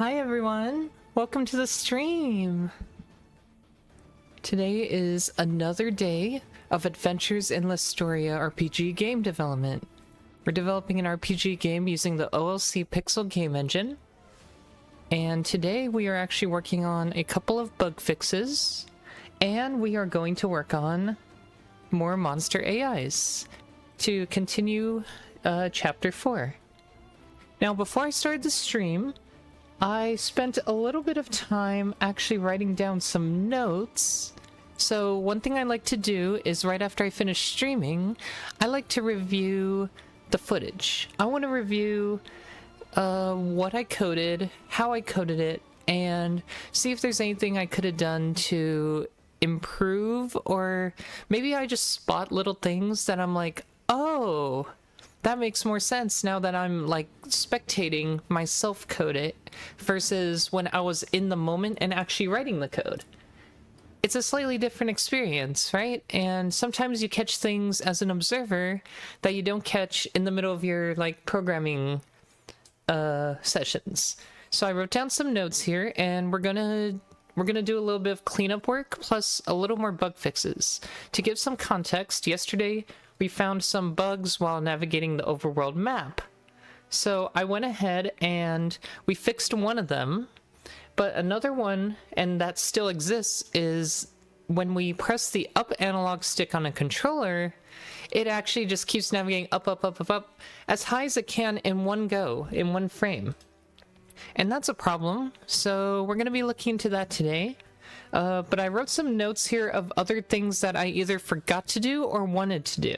Hi everyone, welcome to the stream. Today is another day of Adventures in Lestoria RPG game development. We're developing an RPG game using the OLC Pixel game engine. And today we are actually working on a couple of bug fixes, and we are going to work on more monster AIs to continue chapter 4. Now before I started the stream, I spent a little bit of time actually writing down some notes. So one thing I like to do is right after I finish streaming, I like to review the footage. I want to review what I coded, how I coded it, and see if there's anything I could have done to improve, or maybe I just spot little things that I'm like, oh, that makes more sense now that I'm like spectating myself code it versus when I was in the moment and actually writing the code. It's a slightly different experience, right? And sometimes you catch things as an observer that you don't catch in the middle of your like programming sessions. So I wrote down some notes here, and we're gonna do a little bit of cleanup work plus a little more bug fixes. To give some context, yesterday we found some bugs while navigating the Overworld map. So I went ahead and we fixed one of them, but another one, and that still exists, is when we press the up analog stick on a controller, it actually just keeps navigating up, up, up, up, up, as high as it can in one go, in one frame. And that's a problem, so we're going to be looking into that today. But I wrote some notes here of other things that I either forgot to do or wanted to do.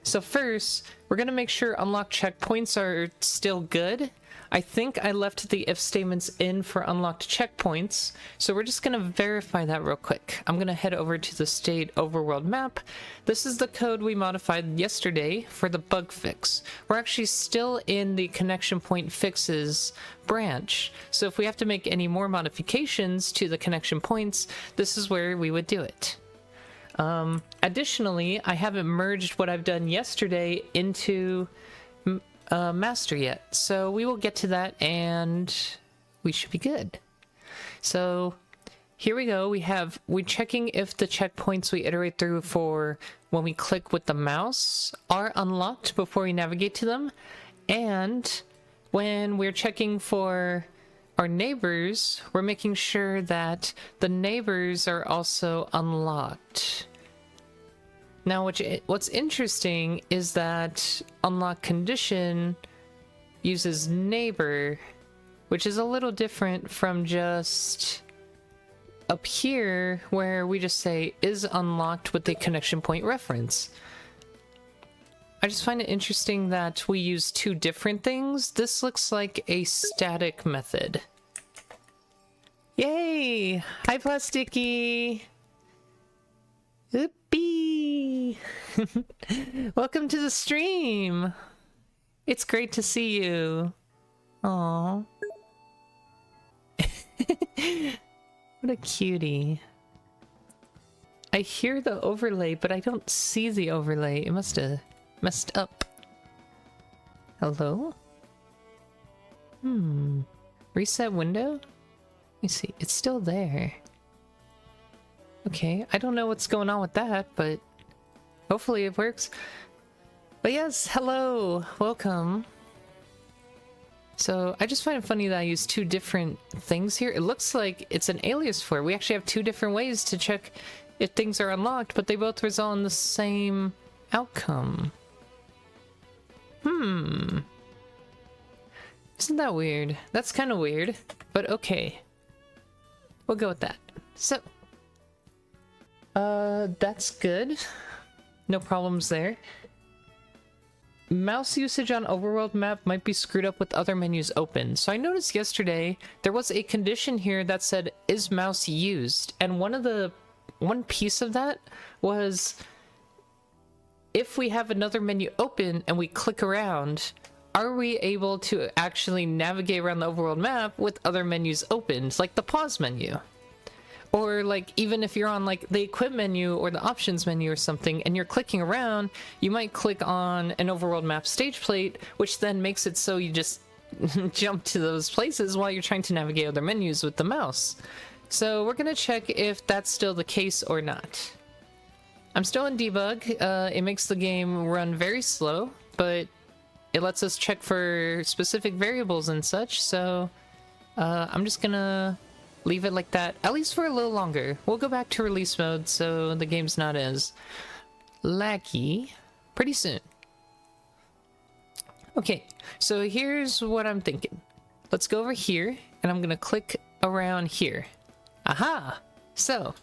So first, we're going to make sure unlock checkpoints are still good. I think I left the if statements in for unlocked checkpoints, so we're just going to verify that real quick. I'm going to head over to the state overworld map. This is the code we modified yesterday for the bug fix. We're actually still in the connection point fixes branch, so if we have to make any more modifications to the connection points, this is where we would do it. Additionally, I haven't merged what I've done yesterday into master yet, so we will get to that and we should be good. So here we go. We're checking if the checkpoints we iterate through for when we click with the mouse are unlocked before we navigate to them, and when we're checking for our neighbors, we're making sure that the neighbors are also unlocked. Now, what's interesting is that unlock condition uses neighbor, which is a little different from just up here where we just say is unlocked with the connection point reference. I just find it interesting that we use two different things. This looks like a static method. Yay! Hi, Plasticky! Oopie! Welcome to the stream! It's great to see you. Aww. What a cutie. I hear the overlay, but I don't see the overlay. It must have messed up. Hello? Reset window? Let me see. It's still there. Okay, I don't know what's going on with that, but hopefully it works. But yes, hello! Welcome. So, I just find it funny that I use two different things here. It looks like it's an alias for it. We actually have two different ways to check if things are unlocked, but they both result in the same outcome. Isn't that weird? That's kind of weird, but okay. We'll go with that. So, that's good. No problems there. Mouse usage on Overworld map might be screwed up with other menus open. So I noticed yesterday there was a condition here that said, is mouse used? And one piece of that was, if we have another menu open and we click around, are we able to actually navigate around the overworld map with other menus opened, like the pause menu? Or like even if you're on like the equip menu or the options menu or something and you're clicking around, you might click on an overworld map stage plate, which then makes it so you just jump to those places while you're trying to navigate other menus with the mouse. So we're gonna check if that's still the case or not. I'm still in debug. It makes the game run very slow, but it lets us check for specific variables and such, so I'm just gonna leave it like that, at least for a little longer. We'll go back to release mode so the game's not as laggy pretty soon. Okay, so here's what I'm thinking. Let's go over here, and I'm gonna click around here. Aha! So,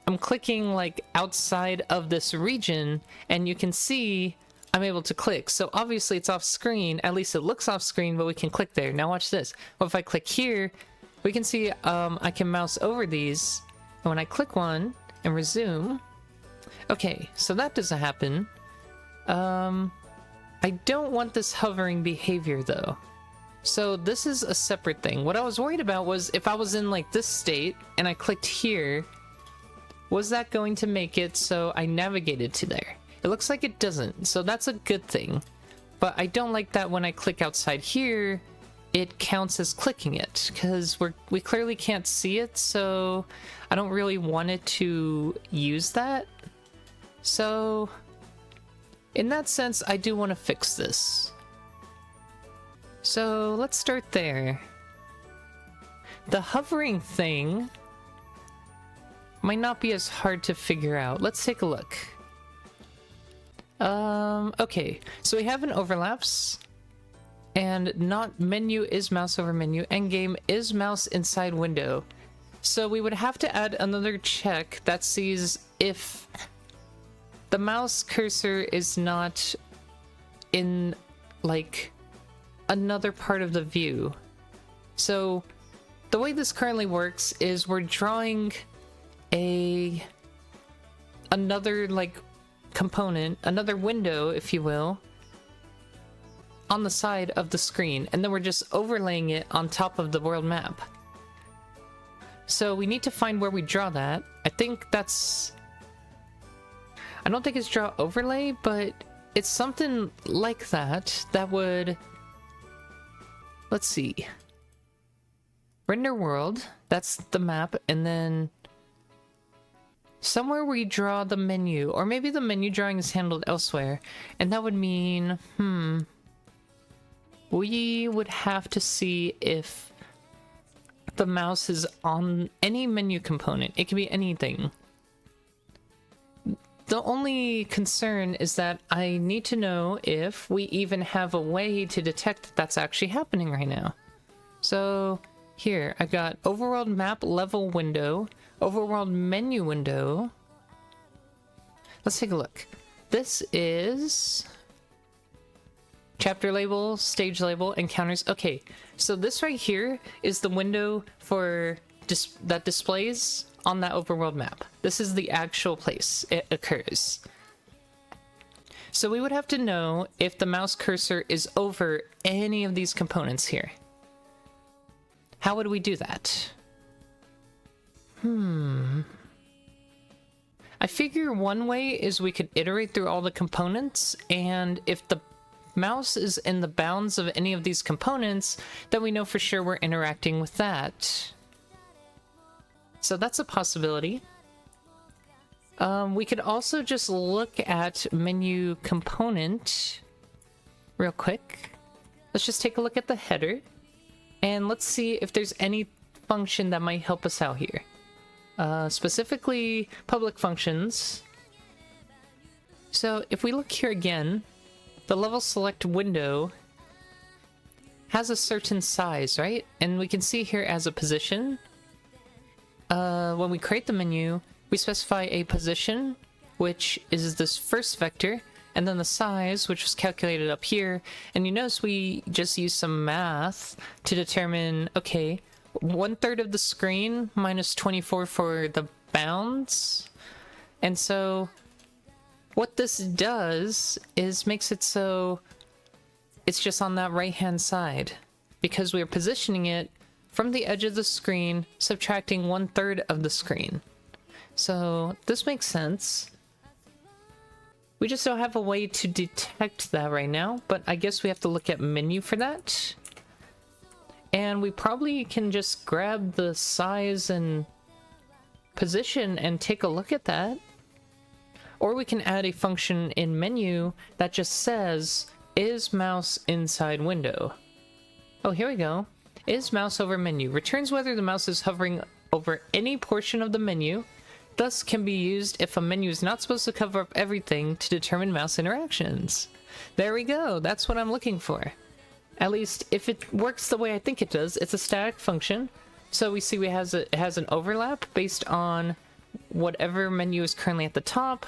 I'm clicking like outside of this region, and you can see I'm able to click. So obviously it's off screen, at least it looks off screen, but we can click there. Now watch this. Well, if I click here, we can see I can mouse over these, and when I click one and resume, okay, so that doesn't happen. I don't want this hovering behavior though. So this is a separate thing. What I was worried about was if I was in like this state and I clicked here, was that going to make it so I navigated to there? It looks like it doesn't, so that's a good thing. But I don't like that when I click outside here, it counts as clicking it, because we clearly can't see it, so I don't really want it to use that. So in that sense, I do want to fix this. So let's start there. The hovering thing might not be as hard to figure out. Let's take a look. Okay, so we have an overlaps, and not menu is mouse over menu, endgame is mouse inside window. So we would have to add another check that sees if the mouse cursor is not in like another part of the view. So the way this currently works is we're drawing another like component, another window if you will, on the side of the screen, and then we're just overlaying it on top of the world map. So we need to find where we draw that. I don't think it's draw overlay, but it's something like that that would, let's see, render world, that's the map, and then somewhere we draw the menu, or maybe the menu drawing is handled elsewhere, and that would mean, we would have to see if the mouse is on any menu component. It can be anything. The only concern is that I need to know if we even have a way to detect that that's actually happening right now. So here, I've got overworld map level window, overworld menu window. Let's take a look. This is chapter label, stage label, encounters. Okay, so this right here is the window for that displays on that overworld map. This is the actual place it occurs. So we would have to know if the mouse cursor is over any of these components here. How would we do that? I figure one way is we could iterate through all the components, and if the mouse is in the bounds of any of these components, then we know for sure we're interacting with that. So that's a possibility. We could also just look at menu component real quick. Let's just take a look at the header, and let's see if there's any function that might help us out here. Specifically public functions. So if we look here again, the level select window has a certain size, right? And we can see here as a position. When we create the menu, we specify a position, which is this first vector, and then the size, which was calculated up here. And you notice we just use some math to determine, okay, 1/3 of the screen minus 24 for the bounds. And so what this does is makes it so it's just on that right hand side, because we're positioning it from the edge of the screen, subtracting 1/3 of the screen. So this makes sense. We just don't have a way to detect that right now, but I guess we have to look at menu for that. and we probably can just grab the size and position and take a look at that. Or we can add a function in menu that just says, is mouse inside window? Oh, here we go. Is mouse over menu. Returns whether the mouse is hovering over any portion of the menu, thus can be used if a menu is not supposed to cover up everything to determine mouse interactions. There we go. That's what I'm looking for. At least if it works the way I think it does. It's a static function. So we see it has an overlap based on whatever menu is currently at the top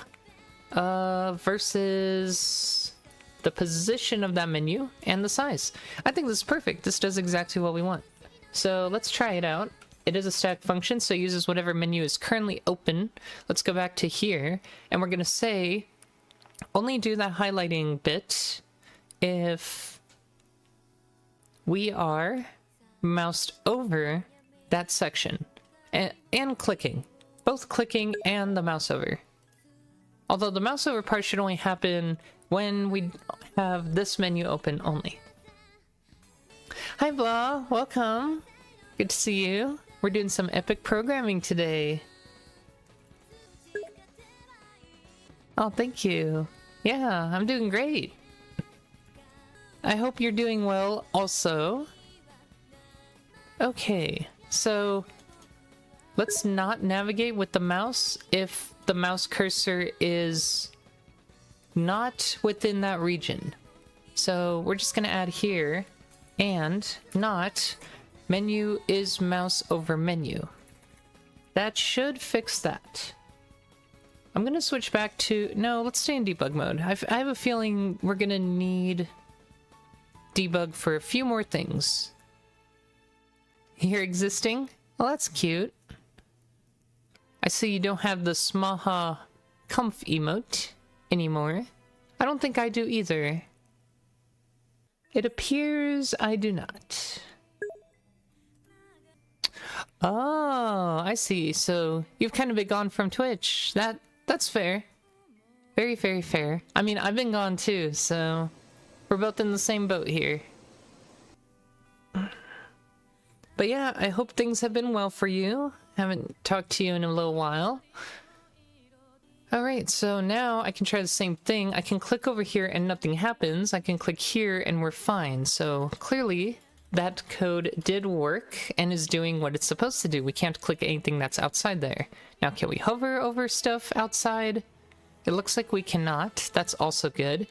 versus the position of that menu and the size. I think this is perfect. This does exactly what we want. So let's try it out. It is a static function, so it uses whatever menu is currently open. Let's go back to here, and we're going to say, only do that highlighting bit if we are moused over that section. And clicking. Both clicking and the mouse over. Although the mouse over part should only happen when we have this menu open only. Hi Blah, welcome. Good to see you. We're doing some epic programming today. Oh, thank you. Yeah, I'm doing great. I hope you're doing well also. Okay, so let's not navigate with the mouse if the mouse cursor is not within that region. So we're just going to add here and not menu is mouse over menu. That should fix that. I'm going to switch back to... No, let's stay in debug mode. I have a feeling we're going to need debug for a few more things. Here existing? Well, that's cute. I see you don't have the Smaha Comf emote anymore. I don't think I do either. It appears I do not. Oh, I see. So you've kind of been gone from Twitch. That's fair. Very, very fair. I mean, I've been gone too, so we're both in the same boat here. But yeah, I hope things have been well for you. Haven't talked to you in a little while. Alright, so now I can try the same thing. I can click over here and nothing happens. I can click here and we're fine. So clearly that code did work and is doing what it's supposed to do. We can't click anything that's outside there. Now, can we hover over stuff outside? It looks like we cannot. That's also good.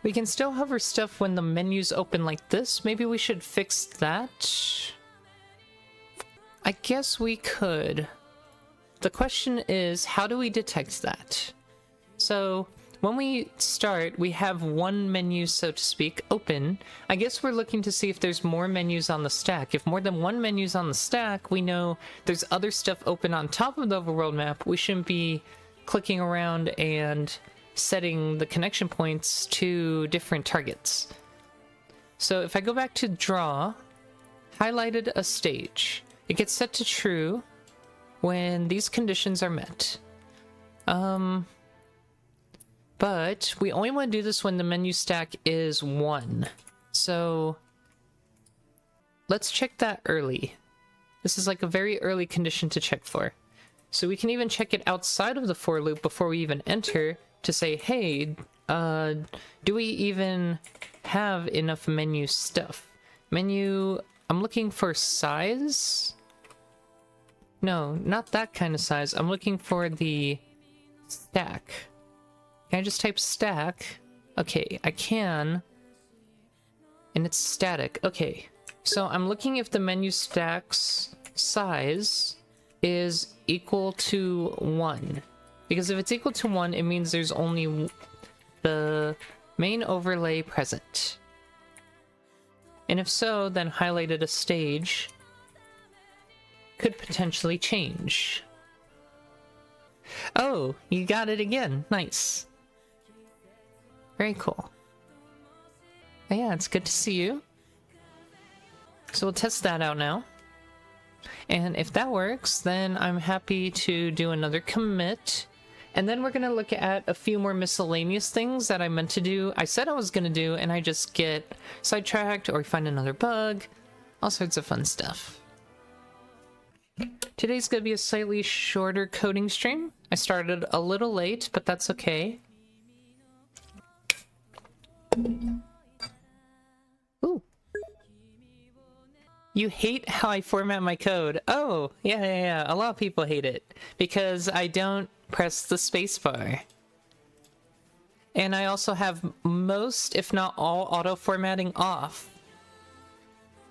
We can still hover stuff when the menu's open like this. Maybe we should fix that. I guess we could. The question is, how do we detect that? So when we start, we have one menu, so to speak, open. I guess we're looking to see if there's more menus on the stack. If more than one menu's on the stack, we know there's other stuff open on top of the overworld map. We shouldn't be clicking around and setting the connection points to different targets. So if I go back to draw, highlighted a stage, it gets set to true when these conditions are met. But we only want to do this when the menu stack is 1. So let's check that early. This is like a very early condition to check for. So we can even check it outside of the for loop before we even enter to say, hey, do we even have enough menu stuff? Menu, I'm looking for size. No, not that kind of size. I'm looking for the stack. Can I just type stack? Okay, I can. And it's static. Okay, so I'm looking if the menu stack's size is equal to 1. Because if it's equal to 1, it means there's only the main overlay present. And if so, then highlighted a stage could potentially change. Oh, you got it again. Nice. Very cool. But yeah, it's good to see you. So we'll test that out now. And if that works, then I'm happy to do another commit And then we're going to look at a few more miscellaneous things that I meant to do. I said I was going to do, and I just get sidetracked or find another bug. All sorts of fun stuff. Today's going to be a slightly shorter coding stream. I started a little late, but that's okay. Ooh. You hate how I format my code. Oh, yeah. A lot of people hate it because I don't press the spacebar. And I also have most, if not all, auto formatting off.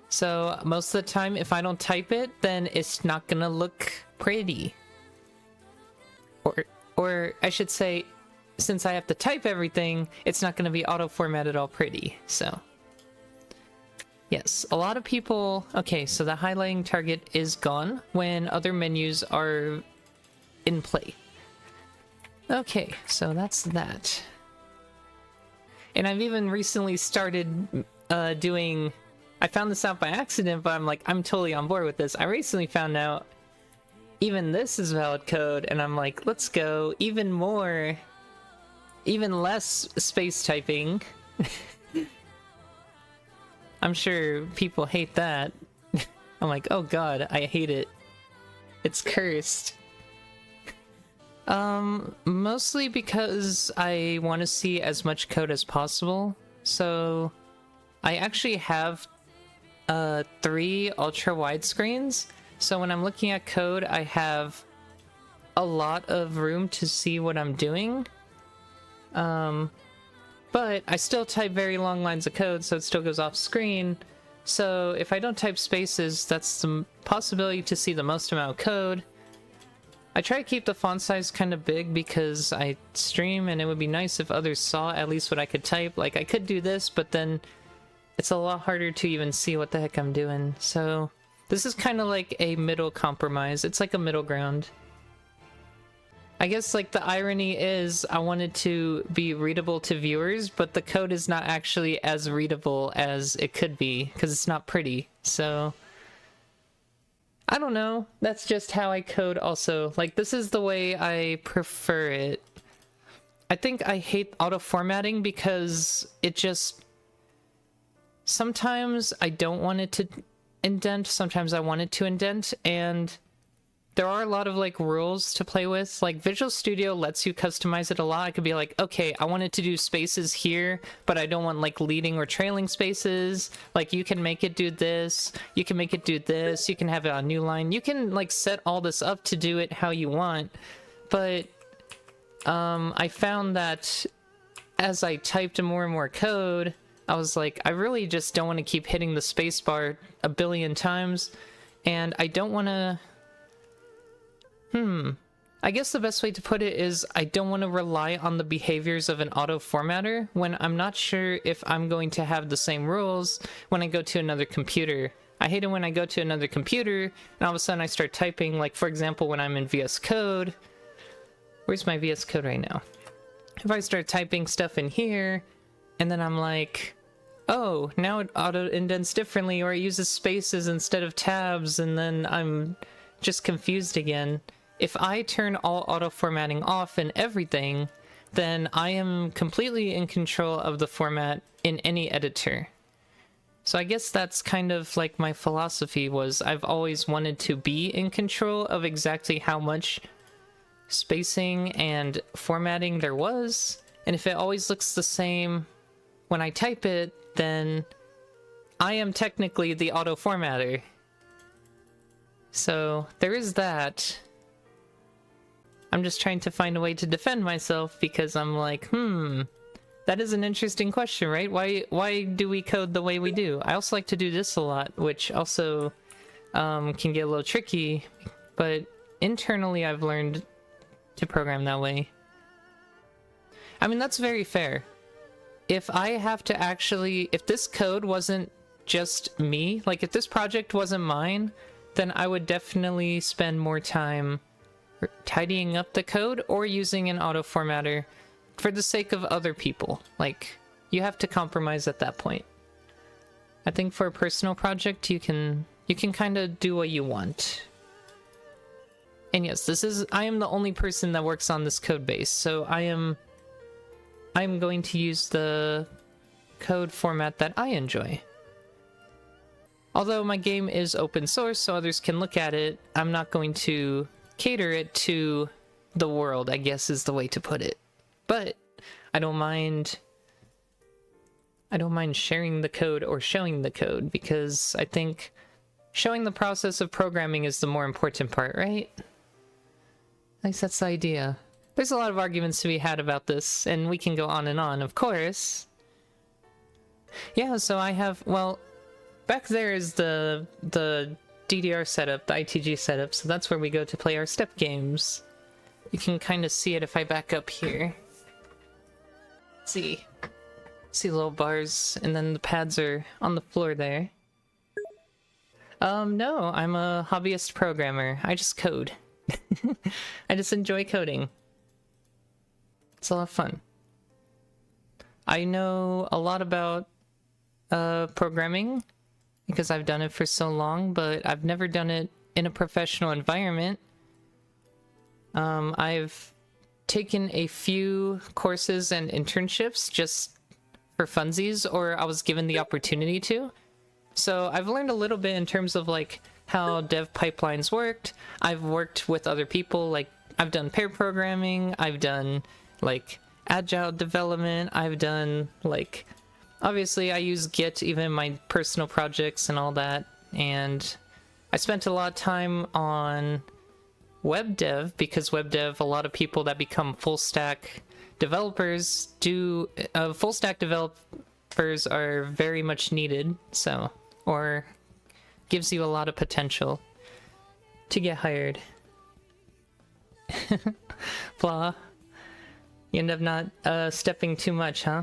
So most of the time, if I don't type it, then it's not gonna look pretty. Or I should say, since I have to type everything, it's not gonna be auto formatted all pretty, so. Yes, a lot of people... Okay, so the highlighting target is gone when other menus are in play. Okay, so that's that. And I've even recently started doing... I found this out by accident, but I'm like, I'm totally on board with this. I recently found out even this is valid code, and I'm like, let's go even more, even less space typing. I'm sure people hate that. I'm like, oh god, I hate it. It's cursed. Mostly because I want to see as much code as possible. So I actually have 3 ultra wide screens. So when I'm looking at code, I have a lot of room to see what I'm doing. But I still type very long lines of code, so it still goes off screen. So if I don't type spaces, that's the possibility to see the most amount of code. I try to keep the font size kind of big because I stream, and it would be nice if others saw at least what I could type. Like, I could do this, but then it's a lot harder to even see what the heck I'm doing. So this is kind of like a middle compromise. It's like a middle ground. I guess, like, the irony is I wanted to be readable to viewers, but the code is not actually as readable as it could be because it's not pretty. So I don't know. That's just how I code also. Like, this is the way I prefer it. I think I hate auto-formatting because it just... Sometimes I don't want it to indent, sometimes I want it to indent, and there are a lot of, like, rules to play with. Like, Visual Studio lets you customize it a lot. I could be like, okay, I want it to do spaces here, but I don't want, like, leading or trailing spaces. Like, you can make it do this, you can make it do this, you can have it on new line. You can, like, set all this up to do it how you want, but I found that as I typed more and more code, I was like, I really just don't want to keep hitting the spacebar a billion times, and I don't want to... I guess the best way to put it is I don't want to rely on the behaviors of an auto formatter when I'm not sure if I'm going to have the same rules when I go to another computer. I hate it when I go to another computer and all of a sudden I start typing, like, for example, when I'm in VS Code. Where's my VS Code right now? If I start typing stuff in here and then I'm like, oh, now it auto indents differently, or it uses spaces instead of tabs, and then I'm just confused again. If I turn all auto formatting off and everything, then I am completely in control of the format in any editor. So I guess that's kind of like my philosophy was I've always wanted to be in control of exactly how much spacing and formatting there was. And if it always looks the same when I type it, then I am technically the auto formatter. So there is that. I'm just trying to find a way to defend myself because I'm like, that is an interesting question, right? Why do we code the way we do? I also like to do this a lot, which also can get a little tricky, but internally I've learned to program that way. I mean, that's very fair. If I have to actually, if this code wasn't just me, like if this project wasn't mine, then I would definitely spend more time tidying up the code or using an auto formatter for the sake of other people. Like, you have to compromise at that point. I think for a personal project, you can kind of do what you want. And yes, I am the only person that works on this code base, so I'm going to use the code format that I enjoy. Although my game is open source, so others can look at it, I'm not going to cater it to the world, I guess is the way to put it. But I don't mind sharing the code or showing the code, because I think showing the process of programming is the more important part, right? At least that's the idea. There's a lot of arguments to be had about this, and we can go on and on, of course. Yeah, so I have, well, back there is the DDR setup, the ITG setup, so that's where we go to play our step games. You can kind of see it if I back up here. See little bars, and then the pads are on the floor there. No, I'm a hobbyist programmer. I just code. I just enjoy coding. It's a lot of fun. I know a lot about programming because I've done it for so long, but I've never done it in a professional environment. I've taken a few courses and internships just for funsies, or I was given the opportunity to. So I've learned a little bit in terms of like how dev pipelines worked. I've worked with other people, like I've done pair programming, I've done like agile development, I've done like, obviously I use Git even in my personal projects and all that, and I spent a lot of time on web dev, because web dev, a lot of people that become full stack developers full stack developers are very much needed, so, or gives you a lot of potential to get hired. Blah. You end up not stepping too much, huh?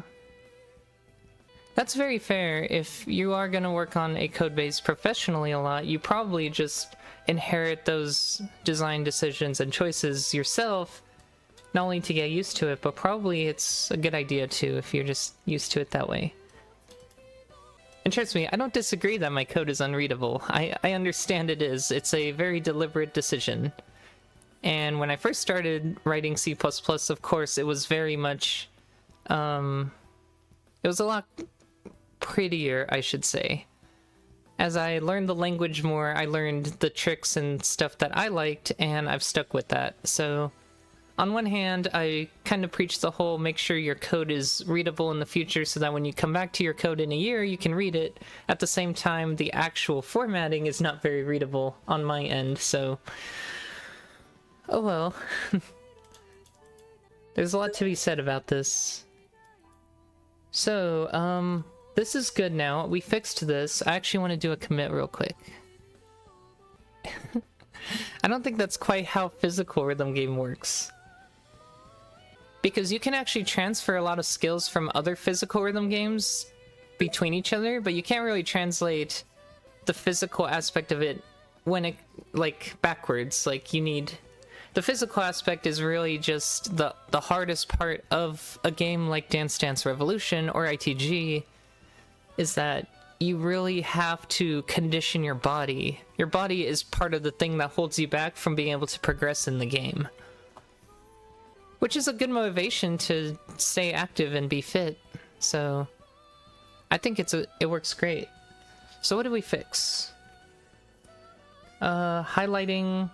That's very fair. If you are going to work on a code base professionally a lot, you probably just inherit those design decisions and choices yourself, not only to get used to it, but probably it's a good idea too if you're just used to it that way. And trust me, I don't disagree that my code is unreadable. I understand it is. It's a very deliberate decision. And when I first started writing C++, of course, it was very much... it was a lot prettier, I should say. As I learned the language more, I learned the tricks and stuff that I liked, and I've stuck with that. So, on one hand, I kind of preach the whole make sure your code is readable in the future so that when you come back to your code in a year, you can read it. At the same time, the actual formatting is not very readable on my end, so... oh well. There's a lot to be said about this. So, this is good now. We fixed this. I actually want to do a commit real quick. I don't think that's quite how physical rhythm game works. Because you can actually transfer a lot of skills from other physical rhythm games between each other, but you can't really translate the physical aspect of it when it, like, backwards. Like, you need... the physical aspect is really just the hardest part of a game like Dance Dance Revolution or ITG, is that you really have to condition your body. Your body is part of the thing that holds you back from being able to progress in the game. Which is a good motivation to stay active and be fit. So I think it works great. So what did we fix? Highlighting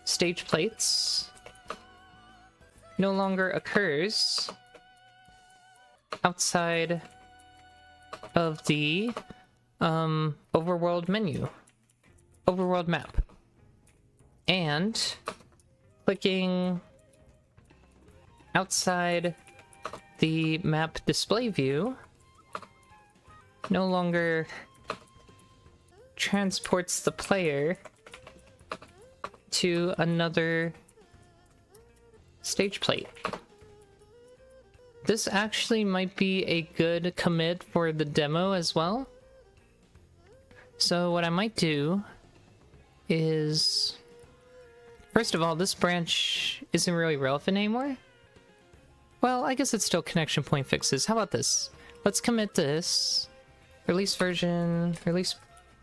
stage plates no longer occurs outside of the overworld menu, overworld map, and clicking outside the map display view no longer transports the player to another stage plate. This actually might be a good commit for the demo as well. So what I might do is, first of all, this branch isn't really relevant anymore. Well, I guess it's still connection point fixes. How about this? Let's commit this. Release version, release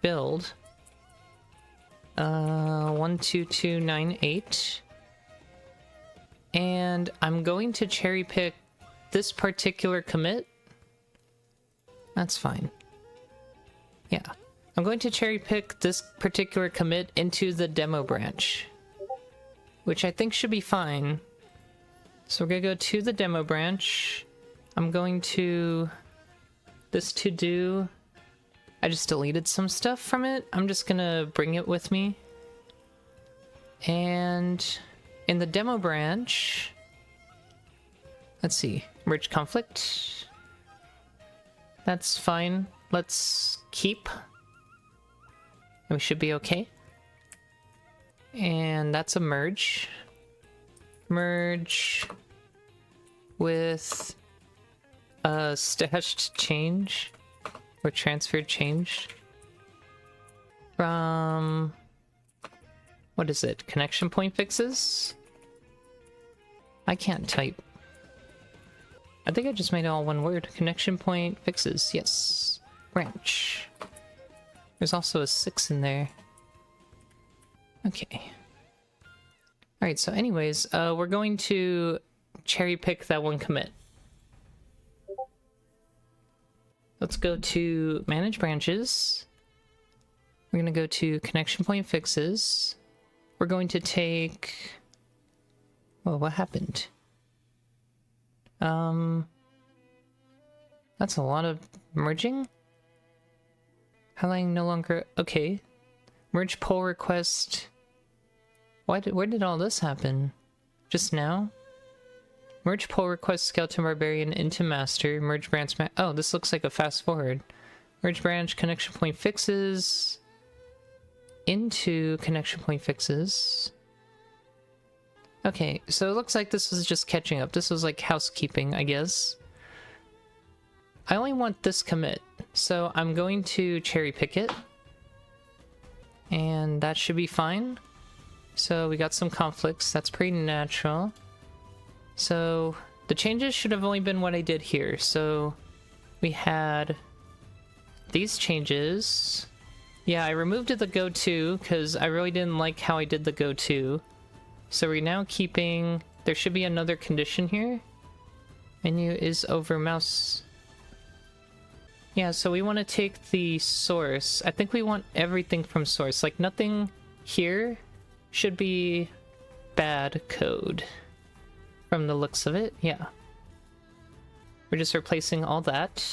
build. 12298. And I'm going to cherry pick this particular commit. That's fine. Yeah. I'm going to cherry pick this particular commit into the demo branch, which I think should be fine. So we're gonna go to the demo branch. I'm going to... this to do... I just deleted some stuff from it. I'm just gonna bring it with me. And in the demo branch... let's see. Merge conflict. That's fine. Let's keep. And we should be okay. And that's a merge. Merge with a stashed change or transferred change from, what is it? Connection point fixes? I can't type. I think I just made it all one word. Connection point fixes. Yes. Branch. There's also a 6 in there. Okay. Alright, so anyways, we're going to cherry pick that one commit. Let's go to Manage Branches. We're going to go to Connection Point Fixes. We're going to take... oh, what happened? That's a lot of merging? Highlighting no longer... okay. Merge pull request... where did all this happen? Just now? Merge pull request Skeleton Barbarian into Master. Merge branch... oh, this looks like a fast forward. Merge branch connection point fixes... into connection point fixes. Okay, so it looks like this was just catching up. This was like housekeeping, I guess. I only want this commit, so I'm going to cherry pick it. And that should be fine. So we got some conflicts. That's pretty natural. So the changes should have only been what I did here. So we had these changes. Yeah, I removed the go to because I really didn't like how I did the go to. So we're now keeping... there should be another condition here. Menu is over mouse. Yeah, so we want to take the source. I think we want everything from source. Like nothing here should be bad code from the looks of it. Yeah. We're just replacing all that.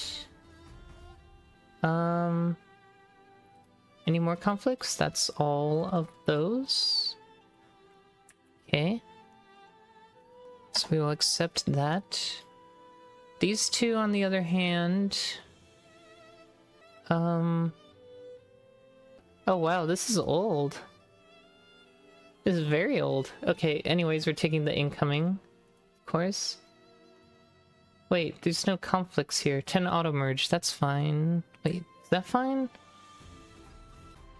Any more conflicts? That's all of those. Okay. So we will accept that. These two, on the other hand... oh wow, this is old. This is very old. Okay, anyways, we're taking the incoming, of course. Wait, there's no conflicts here. 10 auto merge, that's fine. Wait, is that fine?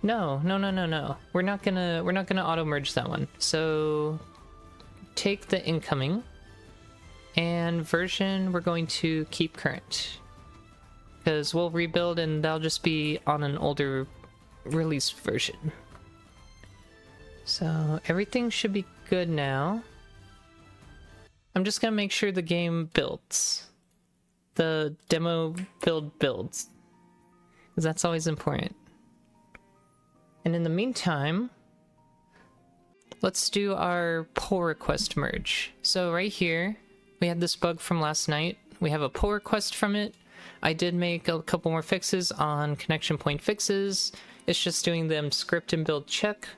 No. We're not gonna auto merge that one. So take the incoming, and version we're going to keep current. Because we'll rebuild and that'll just be on an older release version. So everything should be good now. I'm just gonna make sure the game builds. The demo build builds. Because that's always important. And in the meantime, let's do our pull request merge. So right here, we had this bug from last night. We have a pull request from it. I did make a couple more fixes on connection point fixes. It's just doing them script and build check.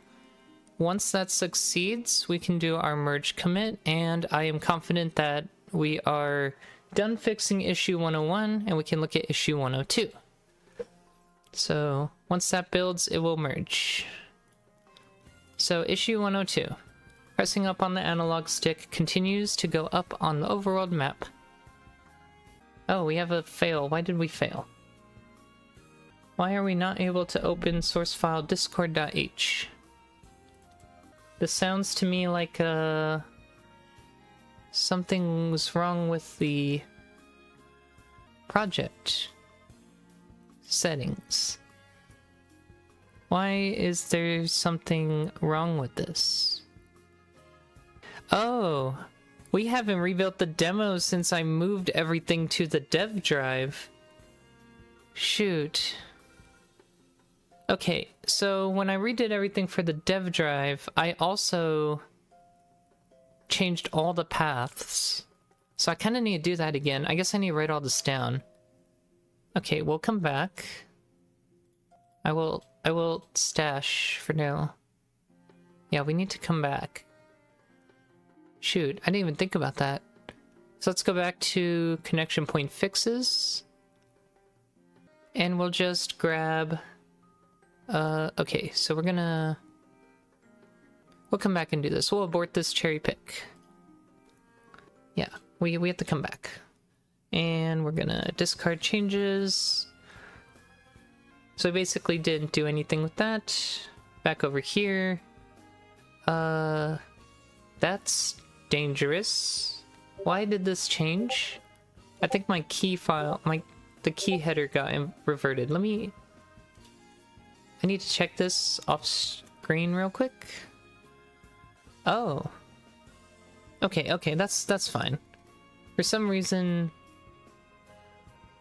Once that succeeds, we can do our merge commit, and I am confident that we are done fixing issue 101 and we can look at issue 102. So once that builds, it will merge. So issue 102. Pressing up on the analog stick continues to go up on the overworld map. Oh, we have a fail. Why did we fail? Why are we not able to open source file discord.h? This sounds to me like something was wrong with the project settings. Why is there something wrong with this? Oh, we haven't rebuilt the demo since I moved everything to the dev drive. Shoot. Okay, so when I redid everything for the dev drive, I also changed all the paths. So I kind of need to do that again. I guess I need to write all this down. Okay, we'll come back. I will stash for now. Yeah, we need to come back. Shoot, I didn't even think about that. So let's go back to connection point fixes. And we'll just grab... okay, so we'll come back and do this. We'll abort this cherry pick. Yeah, we have to come back. And we're gonna discard changes. So I basically didn't do anything with that. Back over here. That's dangerous. Why did this change? I think my key file, the key header got reverted. I need to check this off screen real quick. Oh. Okay, that's fine. For some reason,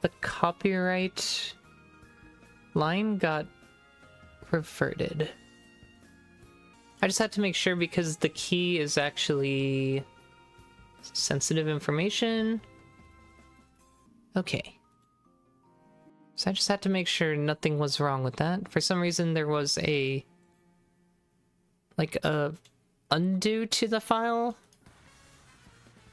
the copyright line got reverted. I just had to make sure because the key is actually sensitive information. Okay. So I just had to make sure nothing was wrong with that. For some reason there was a undo to the file.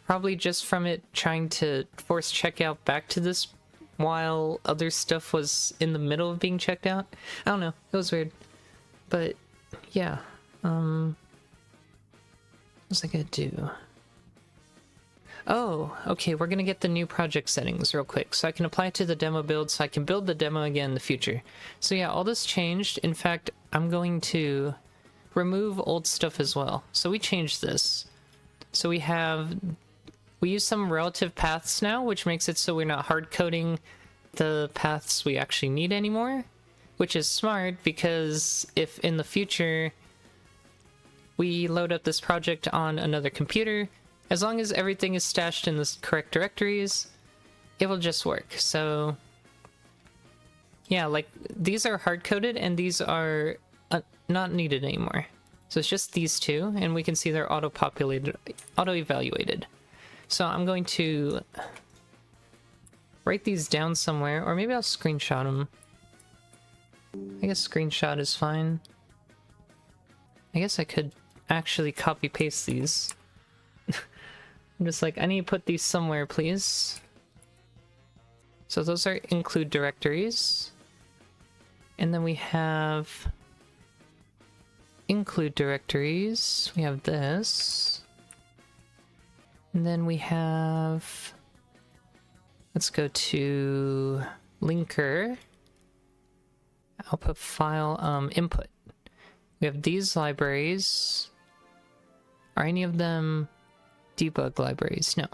Probably just from it trying to force checkout back to this while other stuff was in the middle of being checked out. I don't know, it was weird. But yeah, what was I gonna do? Oh, okay, we're gonna get the new project settings real quick so I can apply it to the demo build so I can build the demo again in the future. So yeah, all this changed. In fact, I'm going to remove old stuff as well. So we changed this. So we use some relative paths now, which makes it so we're not hard coding the paths we actually need anymore, which is smart because if in the future we load up this project on another computer, as long as everything is stashed in the correct directories, it will just work. So yeah, like these are hard-coded and these are not needed anymore. So it's just these two, and we can see they're auto-populated, auto-evaluated. So I'm going to write these down somewhere, or maybe I'll screenshot them. I guess screenshot is fine. I guess I could actually copy-paste these. I'm just like, I need to put these somewhere, please. So those are include directories. And then we have include directories. We have this. And then we have, let's go to linker, output file, input. We have these libraries. Are any of them debug libraries? No.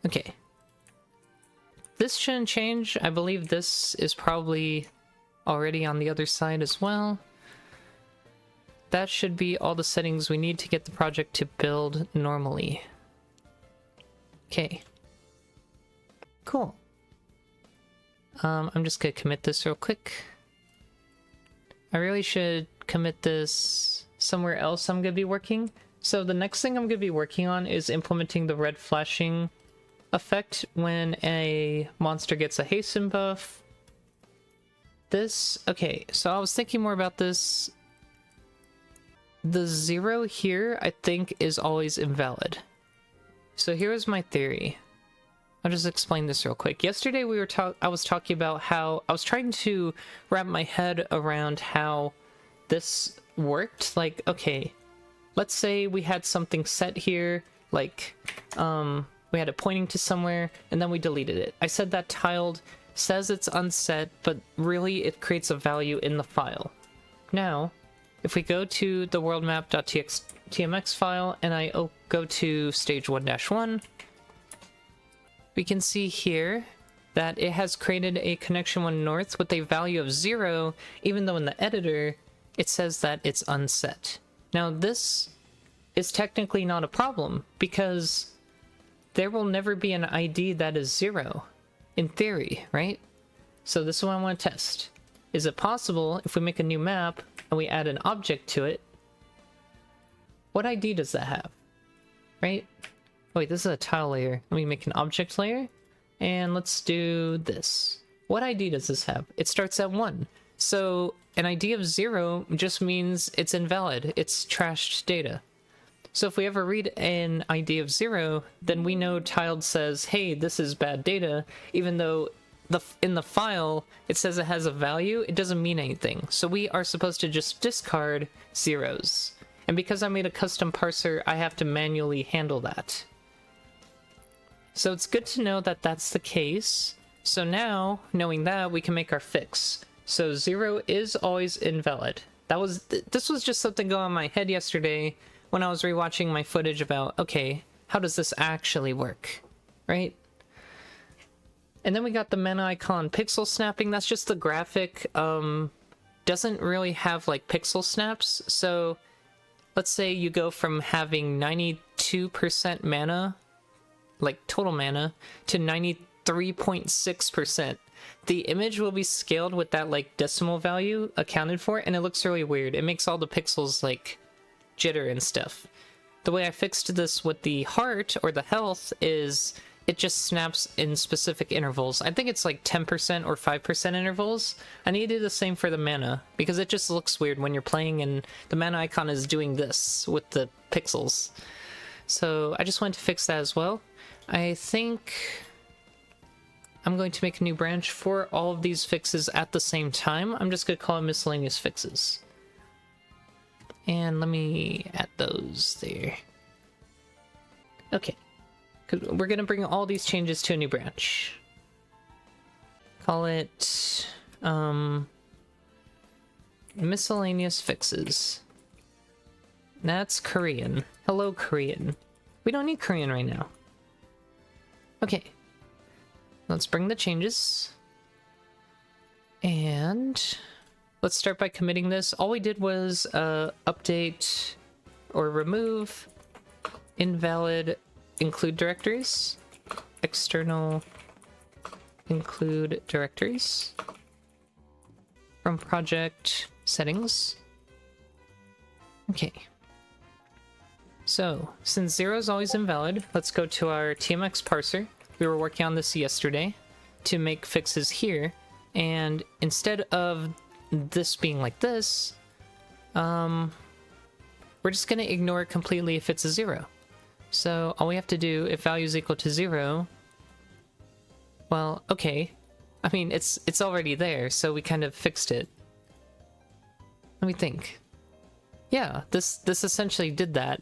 Okay. This shouldn't change. I believe this is probably already on the other side as well. That should be all the settings we need to get the project to build normally. Okay. Cool. I'm just gonna commit this real quick. I really should commit this somewhere else I'm gonna be working. So the next thing I'm gonna be working on is implementing the red flashing effect when a monster gets a hasten buff. Okay, so I was thinking more about this. The 0 here, I think, is always invalid. So here's my theory. I'll just explain this real quick. Yesterday I was talking about how I was trying to wrap my head around how this worked. Like, okay, let's say we had something set here, like we had it pointing to somewhere, and then we deleted it. I said that tiled says it's unset, but really it creates a value in the file. Now, if we go to the worldmap.tmx file and I go to stage 1-1, we can see here that it has created a connection 1 north with a value of 0, even though in the editor it says that it's unset. Now this is technically not a problem because there will never be an ID that is 0, in theory, right? So this is what I want to test. Is it possible if we make a new map and we add an object to it, what ID does that have, right? Wait, this is a tile layer. Let me make an object layer, and let's do this. What ID does this have? It starts at 1. So an ID of 0 just means it's invalid. It's trashed data. So if we ever read an ID of 0, then we know tiled says, hey, this is bad data, even though in the file it says it has a value. It doesn't mean anything. So we are supposed to just discard zeros. And because I made a custom parser, I have to manually handle that. So it's good to know that that's the case. So now, knowing that, we can make our fix. So 0 is always invalid. This was just something going on in my head yesterday when I was rewatching my footage about, okay, how does this actually work, right? And then we got the mana icon pixel snapping. That's just the graphic. Doesn't really have like pixel snaps. So let's say you go from having 92% mana, like total mana, to 93.6%. The image will be scaled with that like decimal value accounted for, and it looks really weird. It makes all the pixels like jitter and stuff. The way I fixed this with the heart or the health is it just snaps in specific intervals. I think it's like 10% or 5% intervals. I need to do the same for the mana because it just looks weird when you're playing and the mana icon is doing this with the pixels. So I just wanted to fix that as well. I think I'm going to make a new branch for all of these fixes at the same time. I'm just going to call it miscellaneous fixes. And let me add those there. Okay. We're going to bring all these changes to a new branch. Call it miscellaneous fixes. That's Korean. Hello, Korean. We don't need Korean right now. Okay. Let's bring the changes. And let's start by committing this. All we did was update or remove invalid include directories, external include directories from project settings. Okay. So since 0 is always invalid, let's go to our TMX parser. We were working on this yesterday to make fixes here, and instead of this being like this, we're just going to ignore it completely if it's a 0. So all we have to do, if value is equal to 0, well, okay. I mean, it's already there, so we kind of fixed it. Let me think. Yeah, this essentially did that.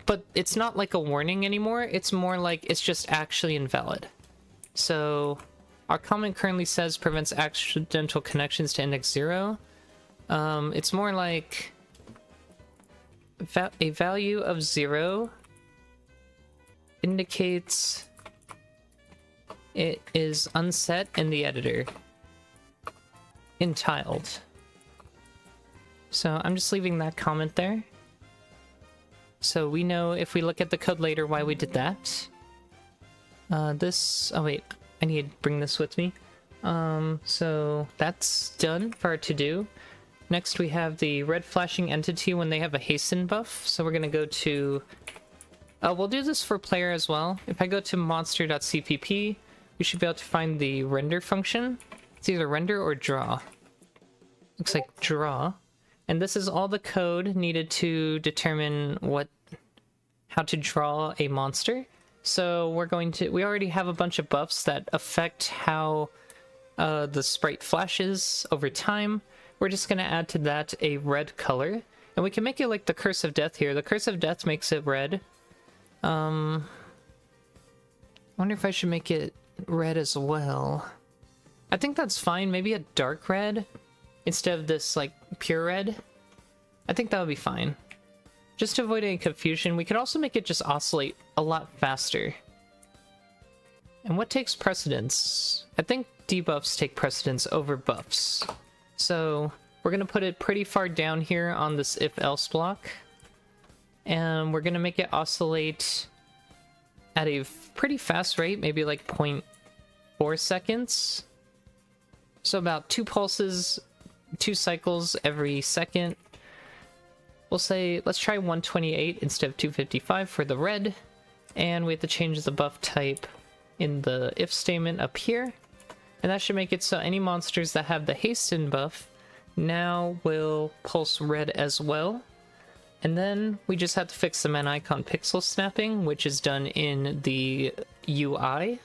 But it's not like a warning anymore. It's more like it's just actually invalid. So our comment currently says prevents accidental connections to index 0. It's more like a value of 0 indicates it is unset in the editor in tiled. So I'm just leaving that comment there. So we know if we look at the code later why we did that. Oh wait, I need to bring this with me. So that's done for our to-do. Next we have the red flashing entity when they have a hasten buff. So we're gonna go to... we'll do this for player as well. If I go to monster.cpp, we should be able to find the render function. It's either render or draw. Looks like draw. And this is all the code needed to determine how to draw a monster. So we already have a bunch of buffs that affect how the sprite flashes over time. We're just going to add to that a red color. And we can make it like the Curse of Death here. The Curse of Death makes it red. I wonder if I should make it red as well. I think that's fine. Maybe a dark red instead of this like pure red. I think that would be fine. Just to avoid any confusion, we could also make it just oscillate a lot faster. And what takes precedence? I think debuffs take precedence over buffs. So we're going to put it pretty far down here on this if-else block. And we're going to make it oscillate at a pretty fast rate, maybe like 0.4 seconds. So about 2 pulses, 2 cycles every second. We'll say, let's try 128 instead of 255 for the red. And we have to change the buff type in the if statement up here. And that should make it so any monsters that have the hasten buff now will pulse red as well. And then we just have to fix the man icon pixel snapping, which is done in the UI.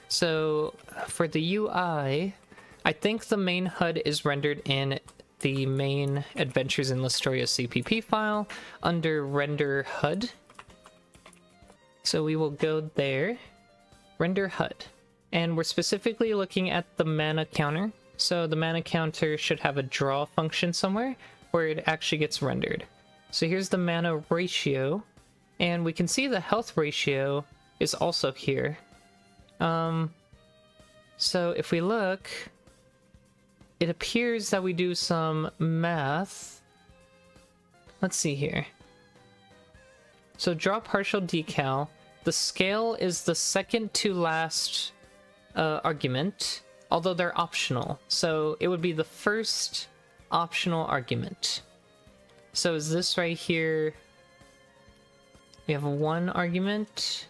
So for the UI, I think the main HUD is rendered in the main Adventures in Listoria CPP file under render HUD. So we will go there, render HUD. And we're specifically looking at the mana counter. So the mana counter should have a draw function somewhere where it actually gets rendered. So here's the mana ratio, and we can see the health ratio is also here. So if we look, it appears that we do some math. Let's see here. So draw partial decal. The scale is the second to last argument, although they're optional. So it would be the first optional argument. So is this right here? We have 1 argument,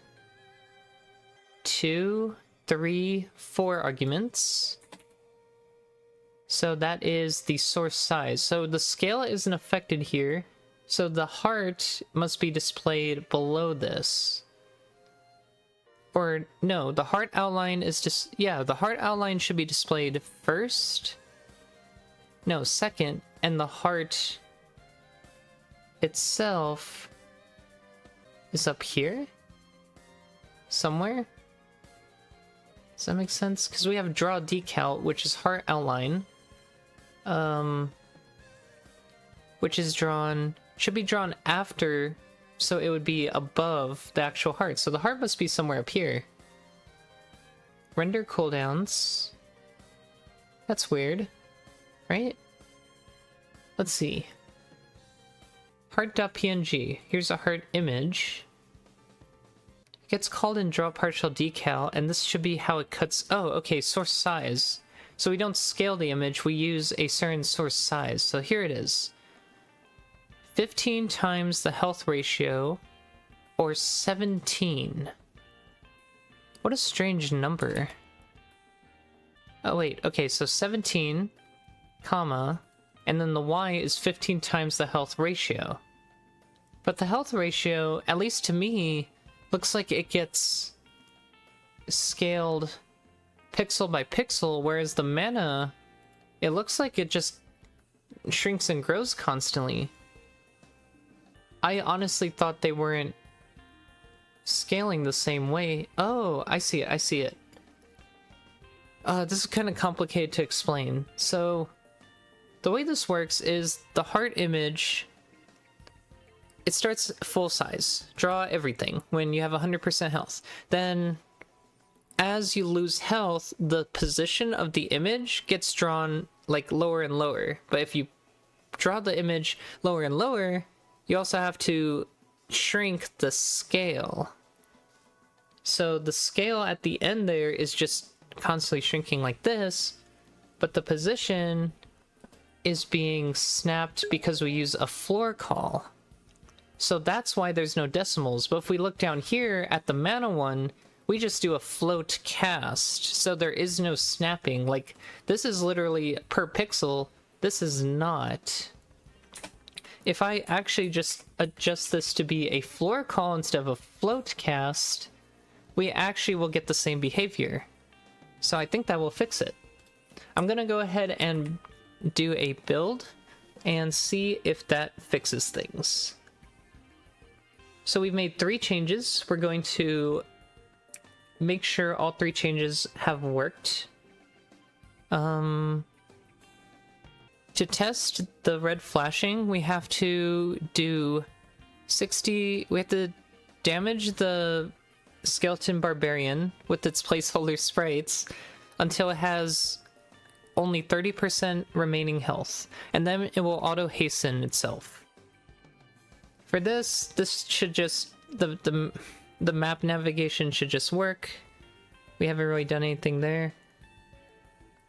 2, 3, 4 arguments. So that is the source size. So the scale isn't affected here. So the heart must be displayed below this. Or no, the heart outline is just, yeah, the heart outline should be displayed first. No, second, and the heart itself is up here somewhere. Does that make sense? Because we have draw decal, which is heart outline, which is drawn, should be drawn after, so it would be above the actual heart. So the heart must be somewhere up here. Render cooldowns. That's weird, right? Let's see. Heart.png. Here's a heart image. It gets called in draw partial decal, and this should be how it cuts. Oh, okay, source size. So we don't scale the image, we use a certain source size. So here it is. 15 times the health ratio, or 17. What a strange number. Oh wait, okay, so 17, comma, and then the y is 15 times the health ratio. But the health ratio, at least to me, looks like it gets scaled pixel by pixel, whereas the mana, it looks like it just shrinks and grows constantly. I honestly thought they weren't scaling the same way. Oh, I see it, I see it. This is kind of complicated to explain. So, the way this works is the heart image, it starts full size. Draw everything when you have 100% health. Then, as you lose health, the position of the image gets drawn like lower and lower. But if you draw the image lower and lower, you also have to shrink the scale. So the scale at the end there is just constantly shrinking like this, but the position is being snapped because we use a floor call. So that's why there's no decimals. But if we look down here at the mana one, we just do a float cast. So there is no snapping. Like, this is literally per pixel. This is not. If I actually just adjust this to be a floor call instead of a float cast, we actually will get the same behavior. So I think that will fix it. I'm gonna go ahead and do a build and see if that fixes things. So we've made 3 changes. We're going to make sure all 3 changes have worked. To test the red flashing, we have to do 60... We have to damage the skeleton barbarian with its placeholder sprites until it has only 30% remaining health, and then it will auto hasten itself. For this should just the map navigation should just work. We haven't really done anything there.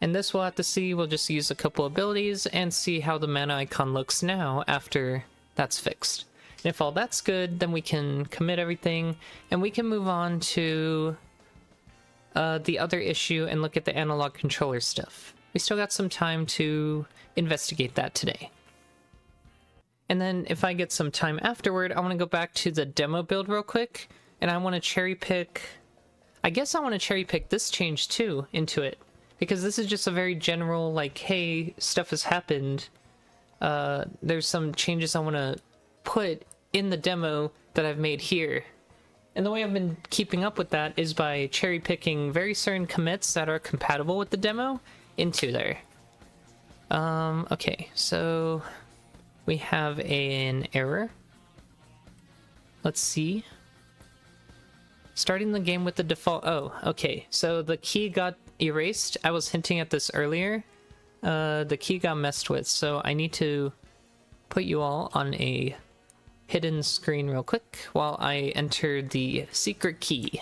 And this we'll have to see. We'll just use a couple abilities and see how the mana icon looks now after that's fixed. And if all that's good, then we can commit everything and we can move on to the other issue and look at the analog controller stuff. We still got some time to investigate that today. And then if I get some time afterward, I want to go back to the demo build real quick, and I want to cherry pick... I guess I want to cherry pick this change too into it, because this is just a very general, like, hey, stuff has happened. There's some changes I want to put in the demo that I've made here. And the way I've been keeping up with that is by cherry picking very certain commits that are compatible with the demo into there. Okay, so we have an error. Let's see. Starting the game with the default... Oh, okay, so the key got erased. I was hinting at this earlier. The key got messed with, so I need to put you all on a hidden screen real quick while I enter the secret key.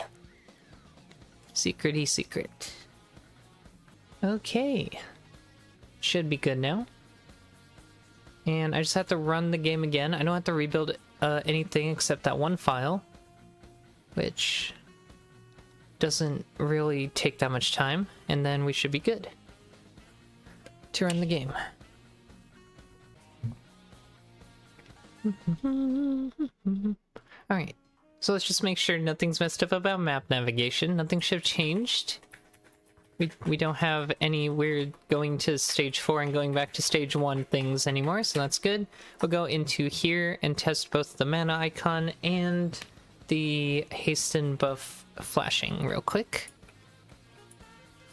Secrety secret. Okay. Should be good now. And I just have to run the game again. I don't have to rebuild anything except that one file, which doesn't really take that much time, and then we should be good to run the game. Alright, so let's just make sure nothing's messed up about map navigation. Nothing should have changed. We don't have any weird going to stage 4 and going back to stage 1 things anymore, so that's good. We'll go into here and test both the mana icon and the hasten buff flashing real quick.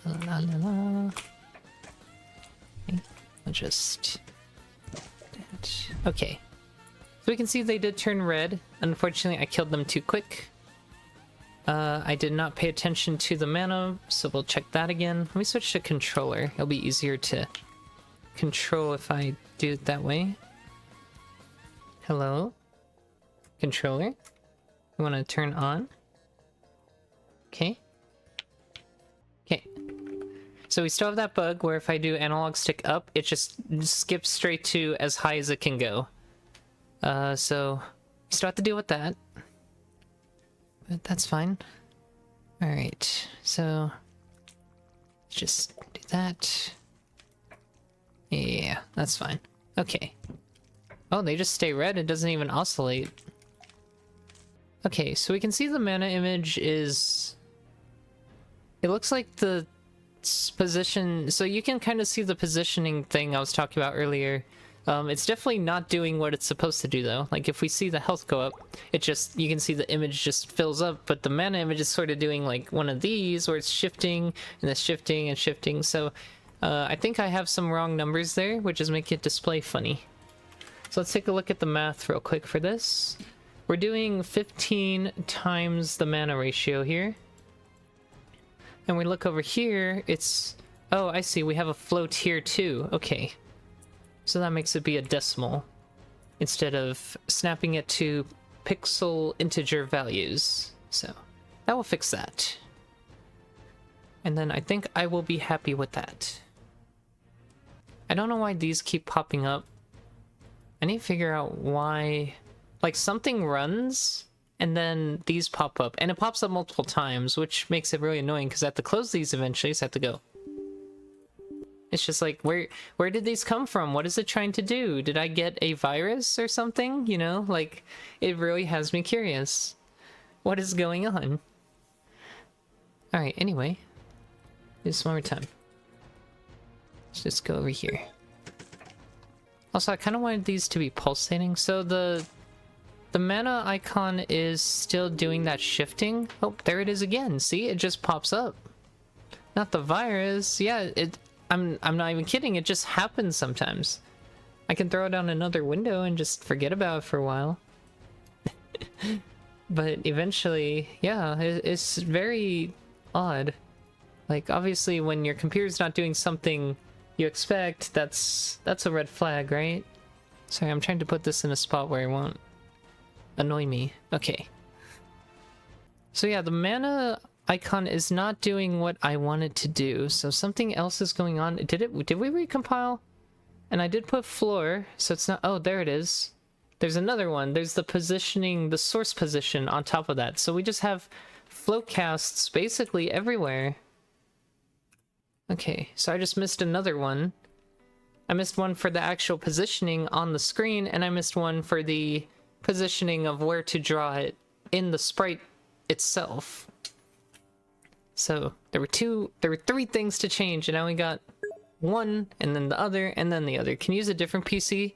La, la, la. Okay, I'll just... Okay. So we can see they did turn red. Unfortunately, I killed them too quick. I did not pay attention to the mana, so we'll check that again. Let me switch to controller. It'll be easier to control if I do it that way. Hello? Controller? You want to turn on? Okay. Okay. So we still have that bug where if I do analog stick up, it just skips straight to as high as it can go. So we still have to deal with that. But that's fine. Alright, so let's just do that. Yeah, that's fine. Okay. Oh, they just stay red, it doesn't even oscillate. Okay, so we can see the mana image is... It looks like the position... So you can kind of see the positioning thing I was talking about earlier. It's definitely not doing what it's supposed to do, though. Like, if we see the health go up, it just... You can see the image just fills up, but the mana image is sort of doing, like, one of these, where it's shifting, and it's shifting and shifting. So, I think I have some wrong numbers there, which is making it display funny. So let's take a look at the math real quick for this. We're doing 15 times the mana ratio here. And we look over here, it's... Oh, I see, we have a float here too. Okay. So that makes it be a decimal, instead of snapping it to pixel integer values. So, that will fix that. And then I think I will be happy with that. I don't know why these keep popping up. I need to figure out why... Like, something runs, and then these pop up. And it pops up multiple times, which makes it really annoying, because I have to close these eventually, so I have to go. It's just like, where did these come from? What is it trying to do? Did I get a virus or something? You know, like, it really has me curious. What is going on? Alright, anyway. Just one more time. Let's just go over here. Also, I kind of wanted these to be pulsating. So the mana icon is still doing that shifting. Oh, there it is again. See, it just pops up. Not the virus. Yeah, I'm not even kidding, it just happens sometimes. I can throw it on another window and just forget about it for a while. But eventually, yeah, it's very odd. Like, obviously, when your computer's not doing something you expect, that's a red flag, right? Sorry, I'm trying to put this in a spot where it won't annoy me. Okay. So yeah, the mana icon is not doing what I wanted to do, so something else is going on. Did we recompile? And I did put floor, so it's not... Oh, there it is. There's another one. There's the positioning, the source position on top of that. So we just have float casts basically everywhere. Okay, so I just missed another one. I missed one for the actual positioning on the screen, and I missed one for the positioning of where to draw it in the sprite itself. So there were three things to change, and now we got one, and then the other, and then the other. Can you use a different PC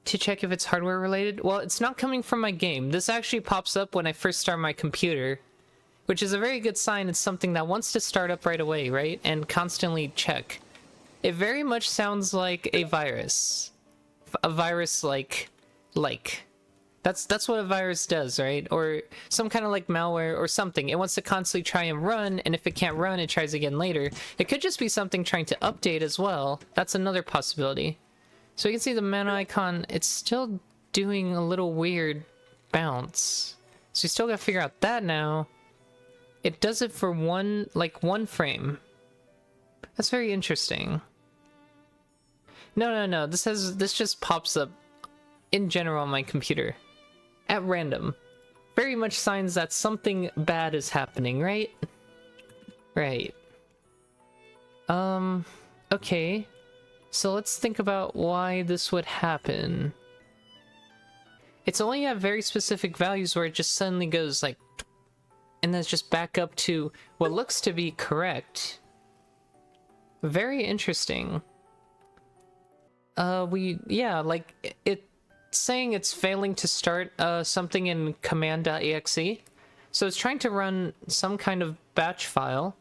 to check if it's hardware related? Well, it's not coming from my game. This actually pops up when I first start my computer, which is a very good sign. It's something that wants to start up right away, right? And constantly check. It very much sounds like a virus. A virus like. That's what a virus does, right? Or some kind of like malware or something. It wants to constantly try and run, and if it can't run, it tries again later. It could just be something trying to update as well. That's another possibility. So you can see the mana icon, it's still doing a little weird bounce. So you still gotta figure out that now. It does it for one frame. That's very interesting. No. This just pops up in general on my computer. At random. Very much signs that something bad is happening, right? Right. Okay. So let's think about why this would happen. It's only at very specific values where it just suddenly goes like... And then it's just back up to what looks to be correct. Very interesting. Yeah, like, it's saying it's failing to start something in command.exe. So it's trying to run some kind of batch file.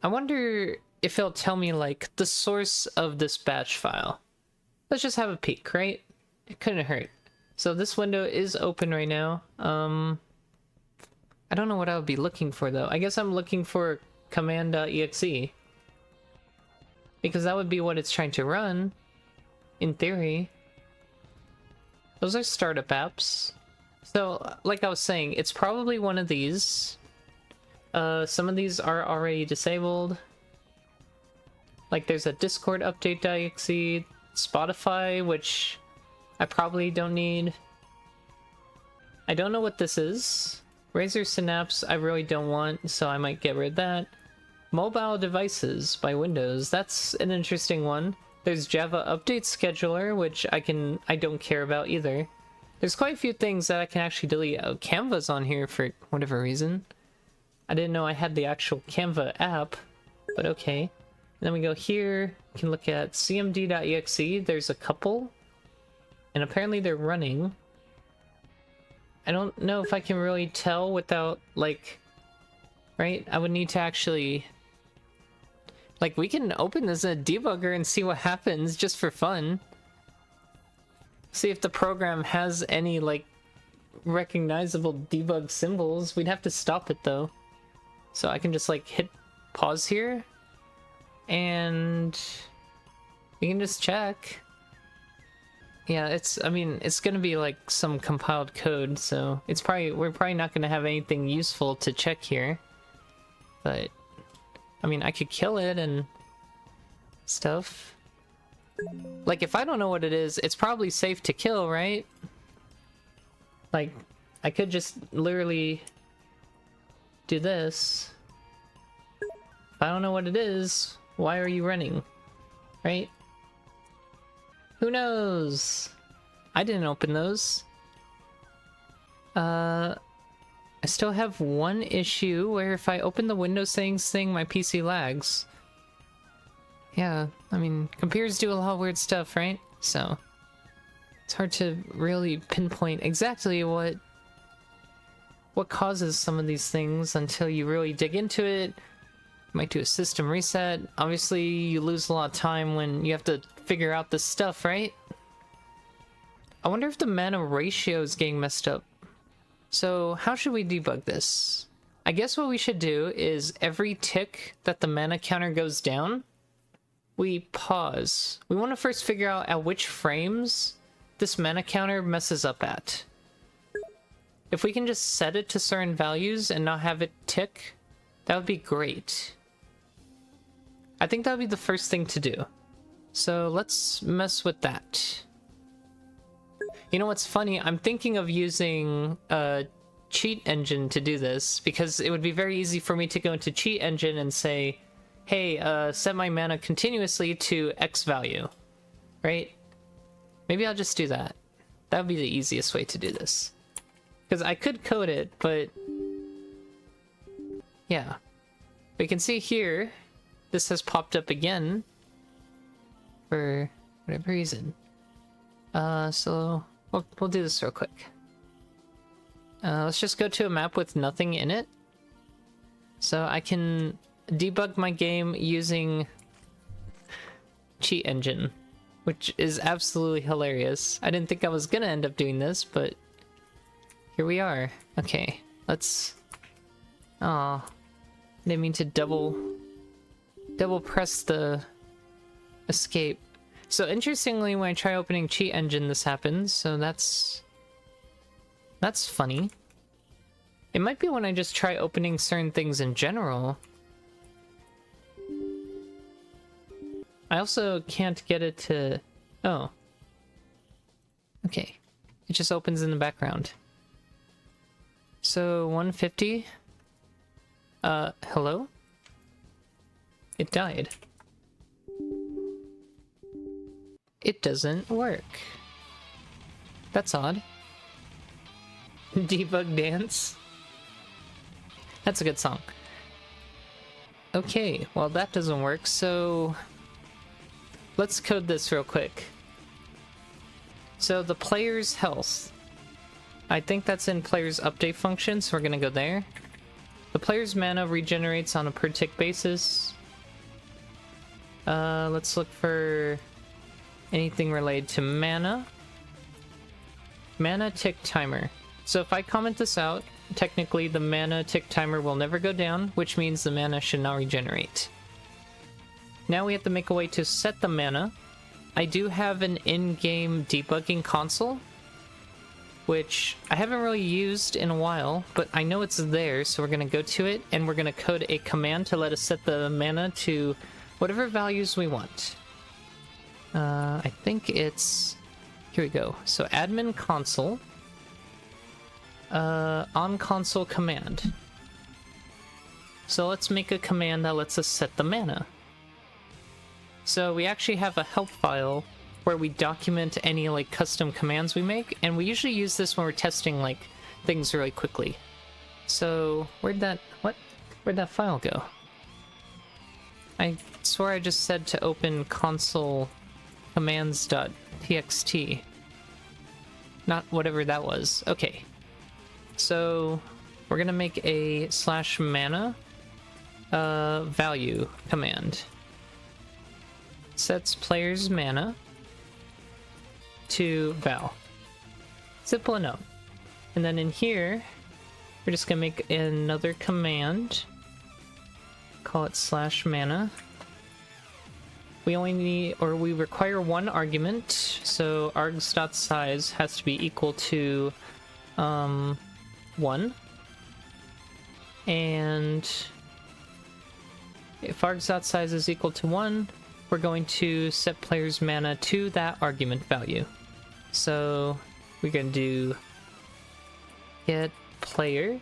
I wonder if it'll tell me, like, the source of this batch file. Let's just have a peek, right? It couldn't hurt. So this window is open right now. I don't know what I would be looking for, though. I guess I'm looking for command.exe. Because that would be what it's trying to run, in theory. Those are startup apps. So, like I was saying, it's probably one of these. Some of these are already disabled. Like, there's a Discord update.exe, Spotify, which I probably don't need. I don't know what this is. Razer Synapse, I really don't want, so I might get rid of that. Mobile devices by Windows, that's an interesting one. There's Java Update Scheduler, which I don't care about either. There's quite a few things that I can actually delete. Oh, Canva's on here for whatever reason. I didn't know I had the actual Canva app, but okay. And then we go here, we can look at cmd.exe, there's a couple, and apparently they're running. I don't know if I can really tell without, like, right? I would need to actually, like, we can open this in a debugger and see what happens just for fun. See if the program has any, like, recognizable debug symbols. We'd have to stop it, though. So I can just, like, hit pause here. And we can just check. Yeah, I mean, it's gonna be like some compiled code, so we're probably not gonna have anything useful to check here. But, I mean, I could kill it and stuff. Like, if I don't know what it is, it's probably safe to kill, right? Like, I could just literally do this. If I don't know what it is, why are you running? Right? Who knows? I didn't open those. I still have one issue where if I open the Windows settings thing, my PC lags. Yeah, I mean, computers do a lot of weird stuff, right? So, it's hard to really pinpoint exactly what causes some of these things until you really dig into it. Might do a system reset. Obviously, you lose a lot of time when you have to figure out this stuff, right? I wonder if the mana ratio is getting messed up. So how should we debug this? I guess what we should do is every tick that the mana counter goes down, we pause. We want to first figure out at which frames this mana counter messes up at. If we can just set it to certain values and not have it tick, that would be great. I think that would be the first thing to do. So let's mess with that. You know what's funny? I'm thinking of using a cheat engine to do this, because it would be very easy for me to go into cheat engine and say, hey, set my mana continuously to X value, right? Maybe I'll just do that. That would be the easiest way to do this. Because I could code it, but yeah. We can see here, this has popped up again for whatever reason. So we'll do this real quick. Let's just go to a map with nothing in it. So I can debug my game using cheat engine, which is absolutely hilarious. I didn't think I was gonna end up doing this, but here we are. Okay, let's... Aw, didn't mean to double press the escape. So interestingly, when I try opening cheat engine, this happens, so that's funny. It might be when I just try opening certain things in general. I also can't get it to... Oh. Okay. It just opens in the background. So, 150? Hello? It died. It doesn't work. That's odd. Debug dance? That's a good song. Okay, well that doesn't work, so... let's code this real quick. So the player's health. I think that's in player's update function, so we're gonna go there. The player's mana regenerates on a per tick basis. Let's look for anything related to mana. Mana tick timer. So if I comment this out, technically the mana tick timer will never go down, which means the mana should not regenerate. Now we have to make a way to set the mana. I do have an in-game debugging console, which I haven't really used in a while, but I know it's there, so we're going to go to it, and we're going to code a command to let us set the mana to whatever values we want. I think it's... here we go. So admin console, on console command. So let's make a command that lets us set the mana. So we actually have a help file where we document any like custom commands we make, and we usually use this when we're testing like things really quickly. So where'd that file go? I swear I just said to open console commands.txt. Not whatever that was. Okay. So we're gonna make a /mana value command. Sets player's mana to val. Simple enough. And then in here, we're just gonna make another command. Call it /mana. We only need, or we require one argument, so args.size has to be equal to 1. And if args.size is equal to 1, we're going to set player's mana to that argument value. So we're going to do get player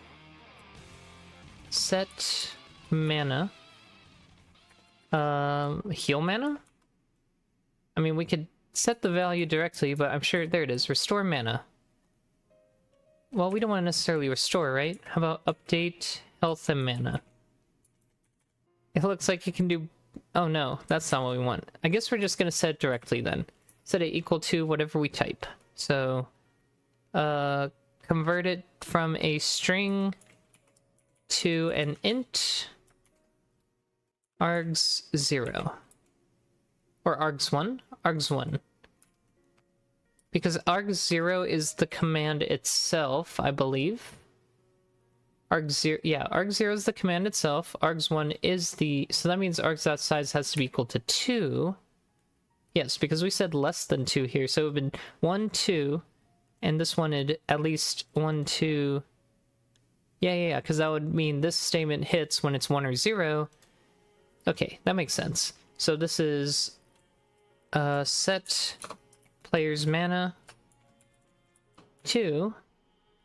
set mana heal mana. I mean, we could set the value directly, but I'm sure there it is. Restore mana. Well, we don't want to necessarily restore, right? How about update health and mana? It looks like you can do... oh no, that's not what we want. I guess we're just gonna set it directly then. Set it equal to whatever we type. So, convert it from a string to an int args0. Or args1? Args1. Because arg0 is the command itself, I believe. Arg0, yeah, arg0 is the command itself. Args1 is the... So that means args.size has to be equal to 2. Yes, because we said less than 2 here. So it would have been 1, 2, and this one had at least 1, 2... Yeah, because that would mean this statement hits when it's 1 or 0. Okay, that makes sense. So this is set player's mana to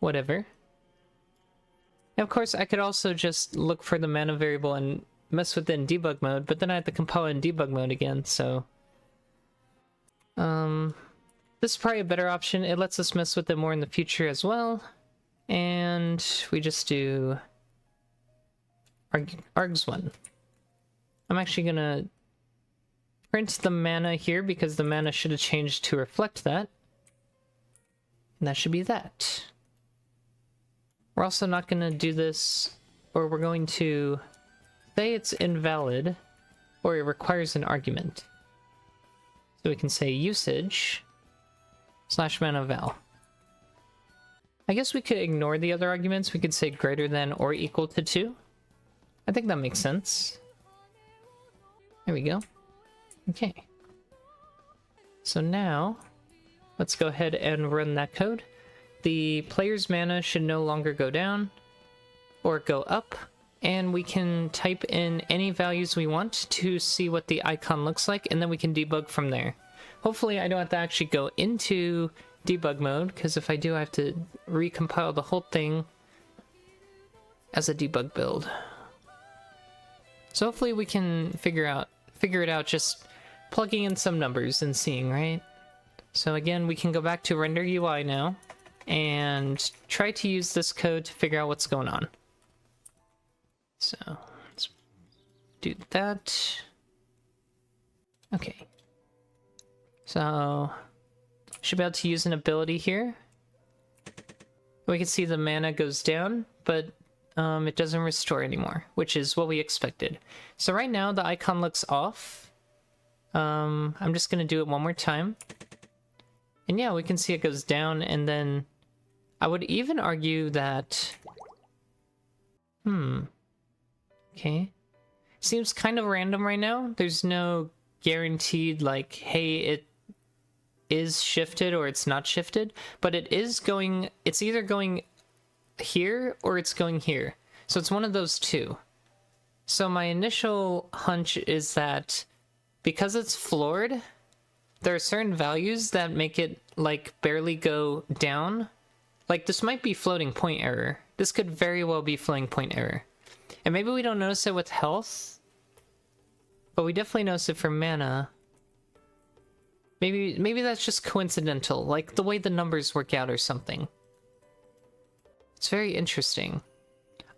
whatever. And of course, I could also just look for the mana variable and mess with it in debug mode, but then I have to compile in debug mode again, so... this is probably a better option. It lets us mess with it more in the future as well. And we just do args1. I'm actually gonna print the mana here because the mana should have changed to reflect that. And that should be that. We're also not gonna do this, or we're going to say it's invalid, or it requires an argument. So we can say usage / mana val. I guess we could ignore the other arguments. We could say greater than or equal to 2. I think that makes sense. There we go. Okay. So now, let's go ahead and run that code. The player's mana should no longer go down or go up, and we can type in any values we want to see what the icon looks like, and then we can debug from there. Hopefully I don't have to actually go into debug mode, because if I do, I have to recompile the whole thing as a debug build. So hopefully we can figure it out just plugging in some numbers and seeing, right? So again, we can go back to render UI now and try to use this code to figure out what's going on. So let's do that. Okay. So should be able to use an ability here. We can see the mana goes down, but it doesn't restore anymore, which is what we expected. So right now the icon looks off. I'm just gonna do it one more time. And yeah, we can see it goes down, and then I would even argue that... Okay. Seems kind of random right now. There's no guaranteed, like, hey, it is shifted or it's not shifted, but it is going, it's either going here or it's going here. So it's one of those two. So my initial hunch is that because it's floored, there are certain values that make it like barely go down. Like this might be floating point error. This could very well be floating point error. And maybe we don't notice it with health, but we definitely notice it for mana. Maybe that's just coincidental, like the way the numbers work out or something. It's very interesting.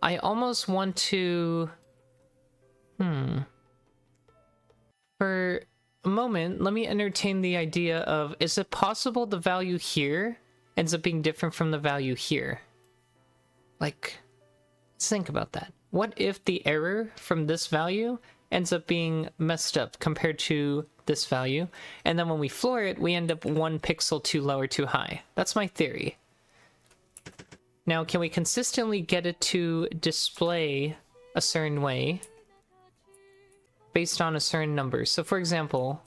I almost want to... For a moment, let me entertain the idea of, is it possible the value here ends up being different from the value here? Like, let's think about that. What if the error from this value ends up being messed up compared to this value, and then when we floor it, we end up 1 pixel too low or too high? That's my theory. Now, can we consistently get it to display a certain way based on a certain number? So for example,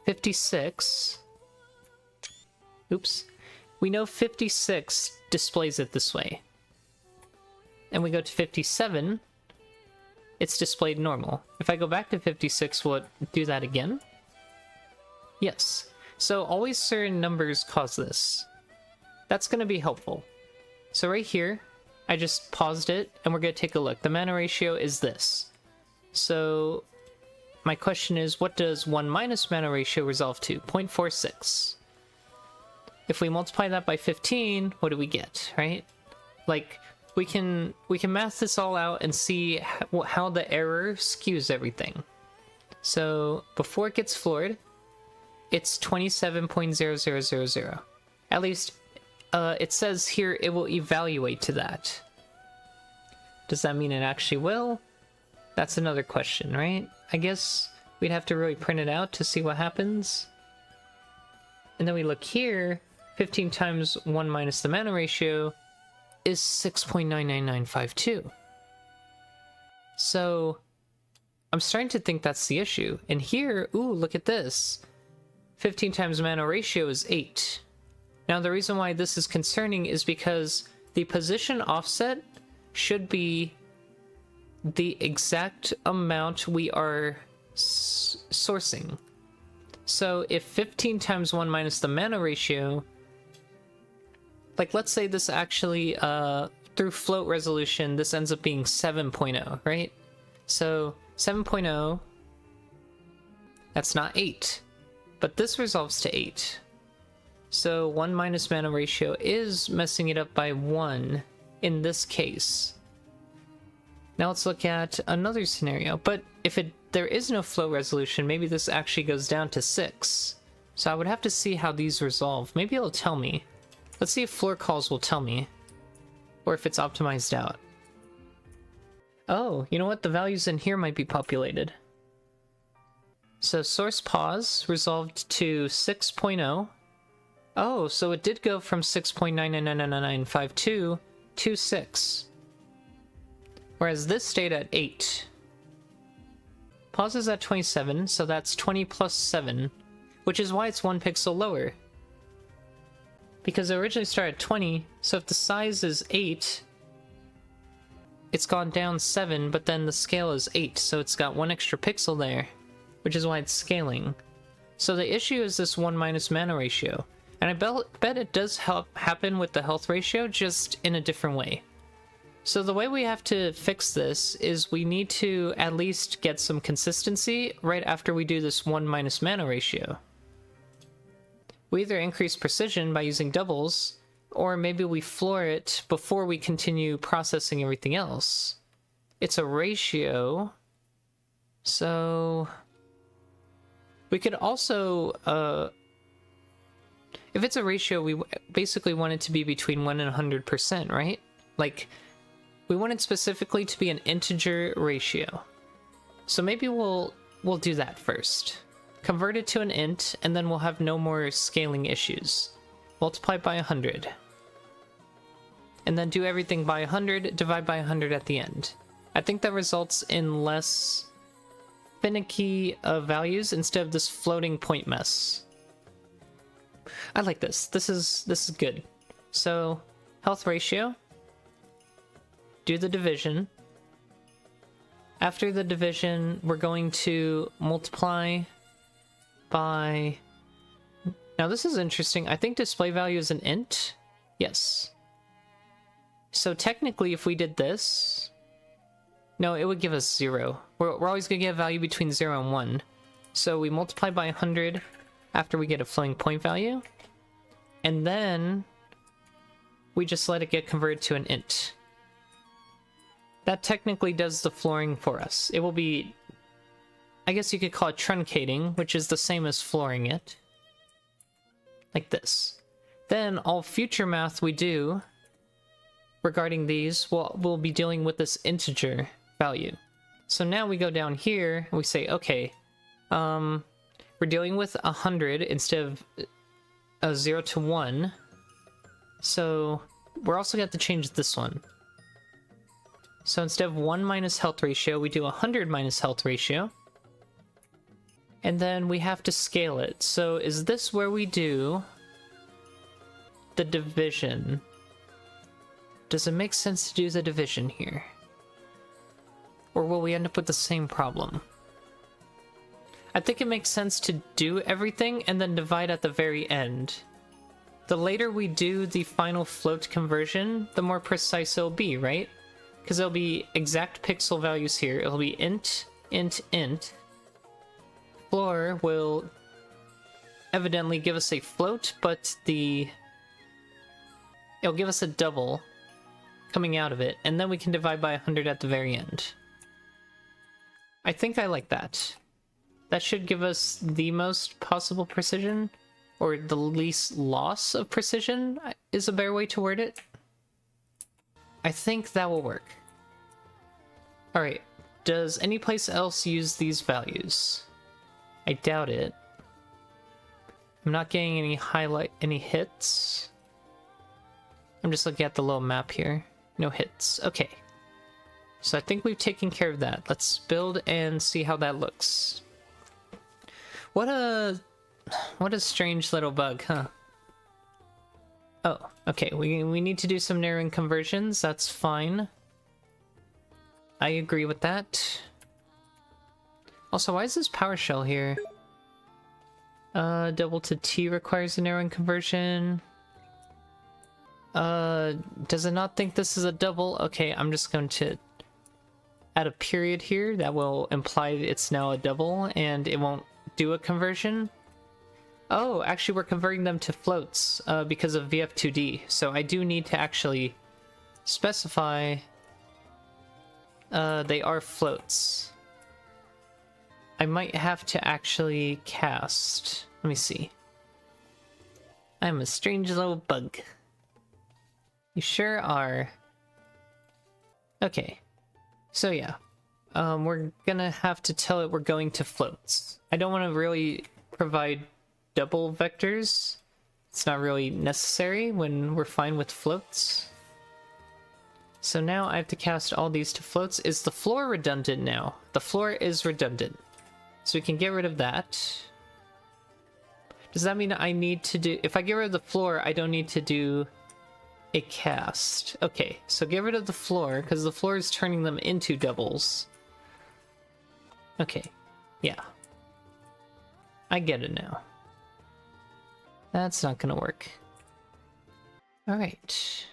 56, oops, we know 56 displays it this way. And we go to 57, it's displayed normal. If I go back to 56, will it do that again? Yes. So always certain numbers cause this. That's going to be helpful. So right here, I just paused it, and we're going to take a look. The mana ratio is this. So my question is, what does 1 minus mana ratio resolve to? 0.46. If we multiply that by 15, what do we get, right? Like, we can math this all out and see how the error skews everything. So before it gets floored, it's 27.0000. At least it says here it will evaluate to that. Does that mean it actually will? That's another question, right? I guess we'd have to really print it out to see what happens. And then we look here, 15 times 1 minus the mana ratio is 6.99952. So I'm starting to think that's the issue. And here, ooh, look at this. 15 times mana ratio is 8. Now the reason why this is concerning is because the position offset should be the exact amount we are sourcing. So if 15 times 1 minus the mana ratio, like let's say this actually, through float resolution, this ends up being 7.0, right? So 7.0, that's not 8, but this resolves to 8. So 1 minus mana ratio is messing it up by 1 in this case. Now let's look at another scenario, but if there is no flow resolution, maybe this actually goes down to 6. So I would have to see how these resolve. Maybe it'll tell me. Let's see if floor calls will tell me, or if it's optimized out. Oh, you know what? The values in here might be populated. So source pause resolved to 6.0. Oh, so it did go from 6.9999952 to 6. Whereas this stayed at 8. Pause is at 27, so that's 20 plus 7, which is why it's 1 pixel lower. Because it originally started at 20, so if the size is 8, it's gone down 7, but then the scale is 8, so it's got 1 extra pixel there, which is why it's scaling. So the issue is this 1 minus mana ratio, and I bet it does happen with the health ratio, just in a different way. So the way we have to fix this is we need to at least get some consistency right after we do this 1 minus mana ratio. We either increase precision by using doubles, or maybe we floor it before we continue processing everything else. It's a ratio, so we could also, if it's a ratio, we basically want it to be between 1 and 100%, right? Like, we want it specifically to be an integer ratio. So maybe we'll do that first. Convert it to an int, and then we'll have no more scaling issues. Multiply by 100. And then do everything by 100, divide by 100 at the end. I think that results in less finicky values instead of this floating point mess. I like this. This is good. So, health ratio. Do the division. After the division, we're going to multiply by... Now this is interesting. I think display value is an int. Yes. So technically if we did this... No, it would give us 0. We're always going to get a value between 0 and 1. So we multiply by 100 after we get a floating point value. And then we just let it get converted to an int. That technically does the flooring for us. It will be, I guess you could call it truncating, which is the same as flooring it. Like this. Then all future math we do regarding these, we'll be dealing with this integer value. So now we go down here and we say, okay, we're dealing with 100 instead of 0 to 1. So we're also going to have to change this one. So instead of 1 minus health ratio, we do 100 minus health ratio. And then we have to scale it. So is this where we do the division? Does it make sense to do the division here? Or will we end up with the same problem? I think it makes sense to do everything and then divide at the very end. The later we do the final float conversion, the more precise it'll be, right? Because it'll be exact pixel values here. It'll be int, int, int. Floor will evidently give us a float, but it'll give us a double coming out of it, and then we can divide by 100 at the very end. I think I like that. That should give us the most possible precision, or the least loss of precision is a better way to word it. I think that will work. Alright, does any place else use these values? I doubt it. I'm not getting any hits. I'm just looking at the little map here. No hits. Okay. So I think we've taken care of that. Let's build and see how that looks. What a strange little bug, huh? Oh, okay. We need to do some narrowing conversions. That's fine. I agree with that. Also, why is this PowerShell here? Double to T requires a narrowing conversion. Does it not think this is a double? Okay, I'm just going to add a period here that will imply it's now a double and it won't do a conversion. Oh, actually we're converting them to floats because of VF2D. So I do need to actually specify they are floats. I might have to actually cast. Let me see. I'm a strange little bug. You sure are. Okay. So yeah. We're gonna have to tell it we're going to floats. I don't want to really provide double vectors. It's not really necessary when we're fine with floats. So now I have to cast all these to floats. Is the floor redundant now? The floor is redundant. So we can get rid of that. Does that mean I need to do... If I get rid of the floor, I don't need to do a cast. Okay, so get rid of the floor, because the floor is turning them into doubles. Okay, yeah. I get it now. That's not gonna work. Alright.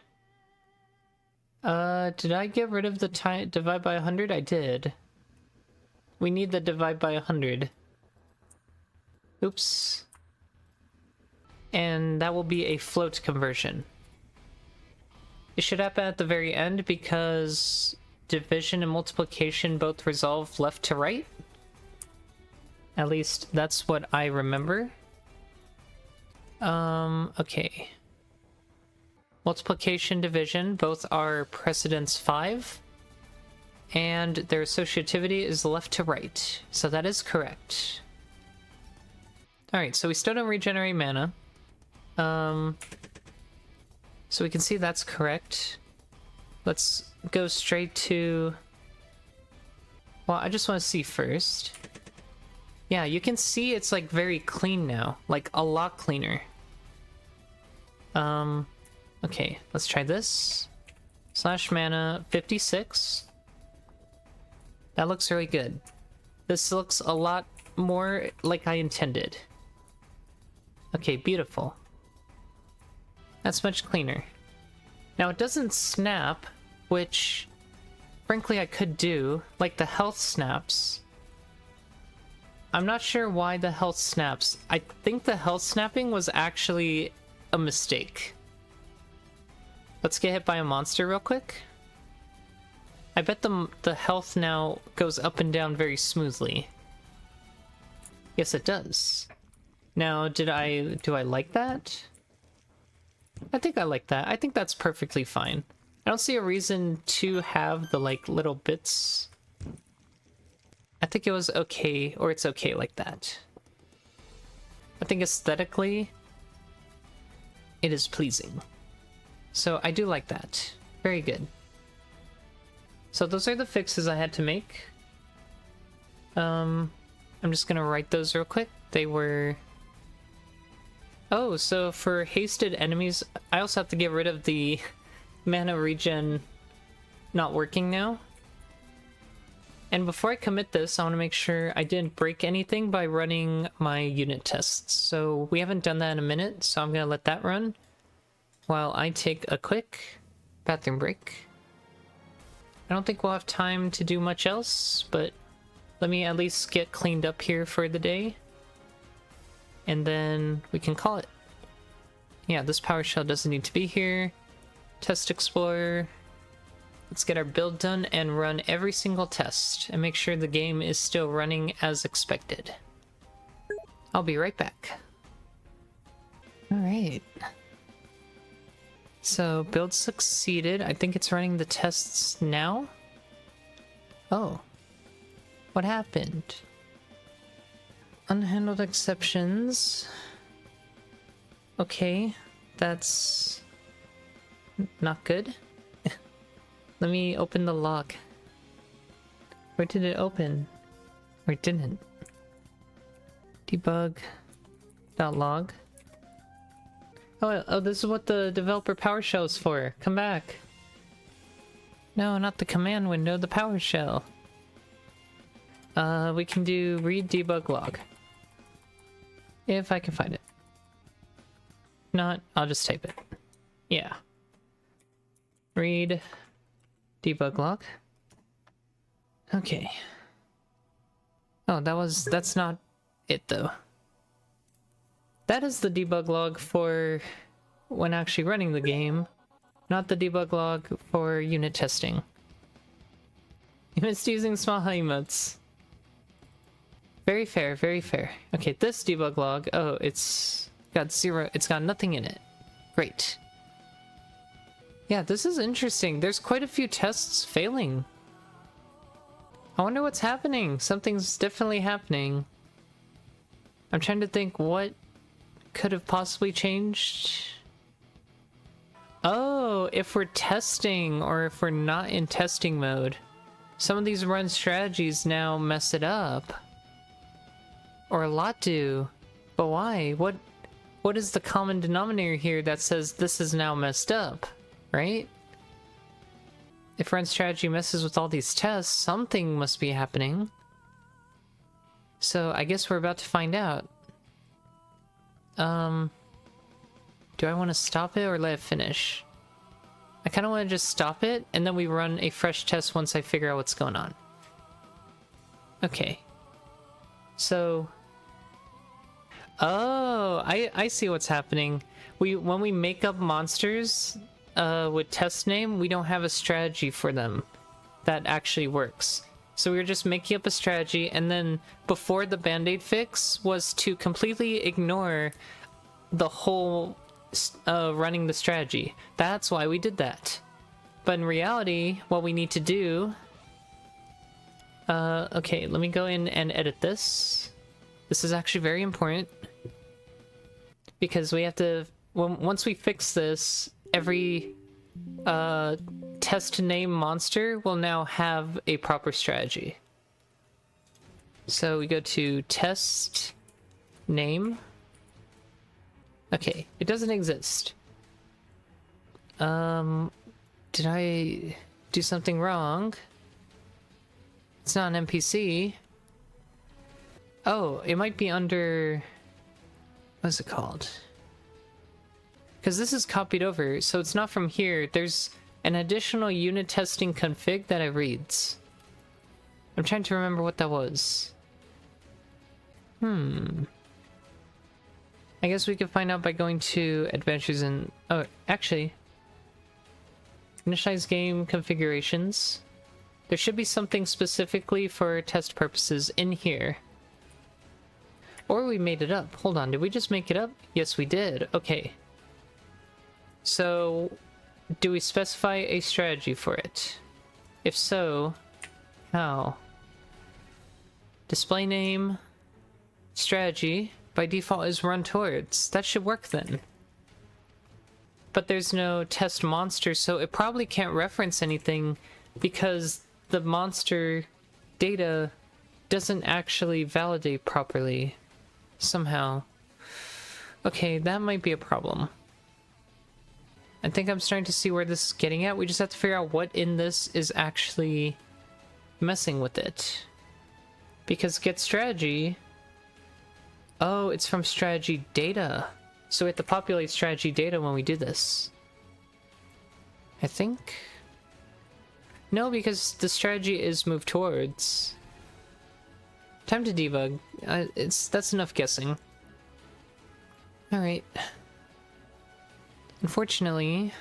Did I get rid of the divide by 100? I did. We need the divide by 100. Oops. And that will be a float conversion. It should happen at the very end because division and multiplication both resolve left to right. At least that's what I remember. Okay. Multiplication, division, both are precedence 5. And their associativity is left to right. So that is correct. Alright, so we still don't regenerate mana. So we can see that's correct. Let's go straight to... Well, I just want to see first. Yeah, you can see it's like very clean now. Like a lot cleaner. Okay, let's try this. Slash mana 56. That looks really good. This looks a lot more like I intended. Okay, beautiful. That's much cleaner. Now it doesn't snap, which frankly I could do, like the health snaps. I'm not sure why the health snaps. I think the health snapping was actually a mistake. Let's get hit by a monster real quick. I bet the health now goes up and down very smoothly. Yes, it does. Now, do I like that? I think I like that. I think that's perfectly fine. I don't see a reason to have the, like, little bits. I think it was okay, or it's okay like that. I think aesthetically, it is pleasing. So I do like that. Very good. So those are the fixes I had to make. I'm just gonna write those real quick. They were... Oh, so for hasted enemies, I also have to get rid of the mana regen not working now. And before I commit this, I want to make sure I didn't break anything by running my unit tests. So we haven't done that in a minute, so I'm gonna let that run while I take a quick bathroom break. I don't think we'll have time to do much else, but let me at least get cleaned up here for the day. And then we can call it. Yeah, this PowerShell doesn't need to be here. Test Explorer. Let's get our build done and run every single test and make sure the game is still running as expected. I'll be right back. Alright. So, build succeeded. I think it's running the tests now. Oh. What happened? Unhandled exceptions. Okay, that's not good. Let me open the log. Where did it open? Or it didn't? Debug.log. Oh, this is what the developer PowerShell is for. Come back. No, not the command window, the PowerShell. We can do read debug log. If I can find it. If not, I'll just type it. Yeah. Read debug log. Okay. Oh, that's not it though. That is the debug log for when actually running the game, not the debug log for unit testing. You missed using small emotes. Very fair, very fair. Okay, this debug log, oh, it's got nothing in it. Great. Yeah, this is interesting. There's quite a few tests failing. I wonder what's happening. Something's definitely happening. I'm trying to think what could have possibly changed. Oh, if we're testing or if we're not in testing mode. Some of these run strategies now mess it up. Or a lot do. But why? What is the common denominator here that says this is now messed up, right? If run strategy messes with all these tests, something must be happening. So I guess we're about to find out. Do I want to stop it or let it finish? I kind of want to just stop it, and then we run a fresh test once I figure out what's going on. Okay. So... Oh, I see what's happening. When we make up monsters with test name, we don't have a strategy for them that actually works. So we were just making up a strategy, and then before the band-aid fix was to completely ignore the whole running the strategy. That's why we did that. But in reality, what we need to do... okay, let me go in and edit this. This is actually very important. Because we have to... once we fix this, every test name monster will now have a proper strategy. So we go to test name. Okay, it doesn't exist. Did I do something wrong? It's not an NPC. Oh, it might be under... What's it called? Because this is copied over, so it's not from here. There's an additional unit testing config that it reads. I'm trying to remember what that was. I guess we could find out by going to adventures and... Oh, actually. Initialize game configurations. There should be something specifically for test purposes in here. Or we made it up. Hold on, did we just make it up? Yes, we did. Okay. So, do we specify a strategy for it? If so, how? Display name, strategy, by default is run towards. That should work then. But there's no test monster, so it probably can't reference anything because the monster data doesn't actually validate properly. Somehow. Okay, that might be a problem. I think I'm starting to see where this is getting at. We just have to figure out what in this is actually messing with it. Because get strategy... Oh, it's from strategy data. So we have to populate strategy data when we do this. I think? No, because the strategy is move towards... Time to debug. That's enough guessing. Alright. Unfortunately,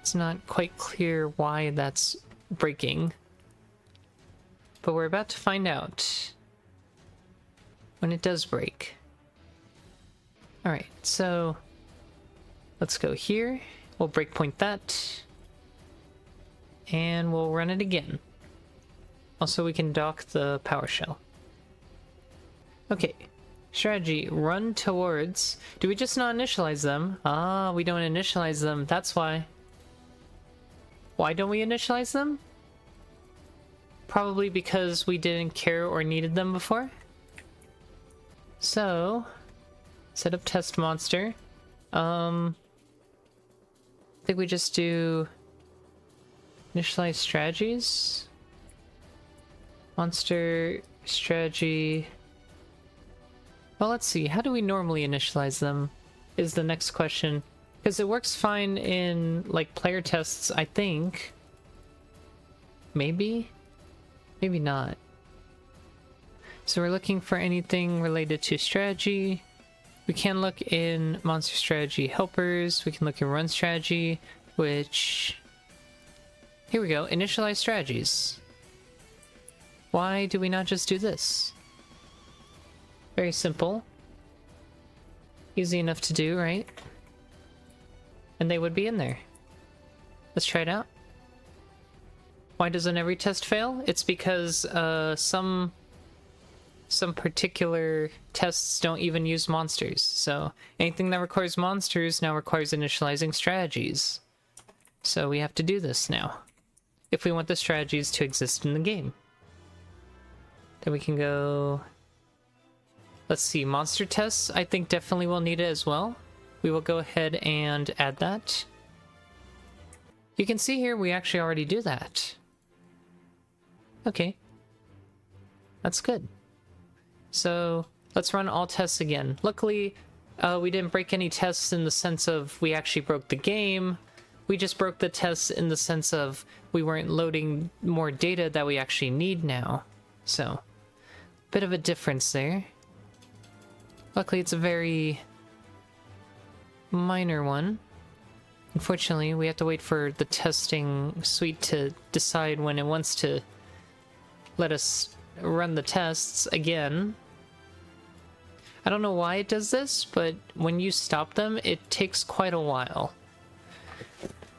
it's not quite clear why that's breaking. But we're about to find out when it does break. Alright, so let's go here. We'll breakpoint that. And we'll run it again. Also, we can dock the PowerShell. Okay, Strategy, run towards. Do we just not initialize them? Ah, we don't initialize them. That's why. Why don't we initialize them? Probably because we didn't care or needed them before. So, set up test monster. I think we just do initialize strategies. Monster strategy. Well, let's see. How do we normally initialize them is the next question. Because it works fine in, like, player tests, I think. Maybe? Maybe not. So we're looking for anything related to strategy. We can look in monster strategy helpers. We can look in run strategy, which... Here we go. Initialize strategies. Why do we not just do this? Very simple. Easy enough to do, right? And they would be in there. Let's try it out. Why doesn't every test fail? It's because some particular tests don't even use monsters. So anything that requires monsters now requires initializing strategies. So we have to do this now, if we want the strategies to exist in the game. Then we can go... Let's see, monster tests, I think definitely will need it as well. We will go ahead and add that. You can see here we actually already do that. Okay. That's good. So let's run all tests again. Luckily, we didn't break any tests in the sense of we actually broke the game. We just broke the tests in the sense of we weren't loading more data that we actually need now. So, bit of a difference there. Luckily, it's a very minor one. Unfortunately, we have to wait for the testing suite to decide when it wants to let us run the tests again. I don't know why it does this, but when you stop them, it takes quite a while.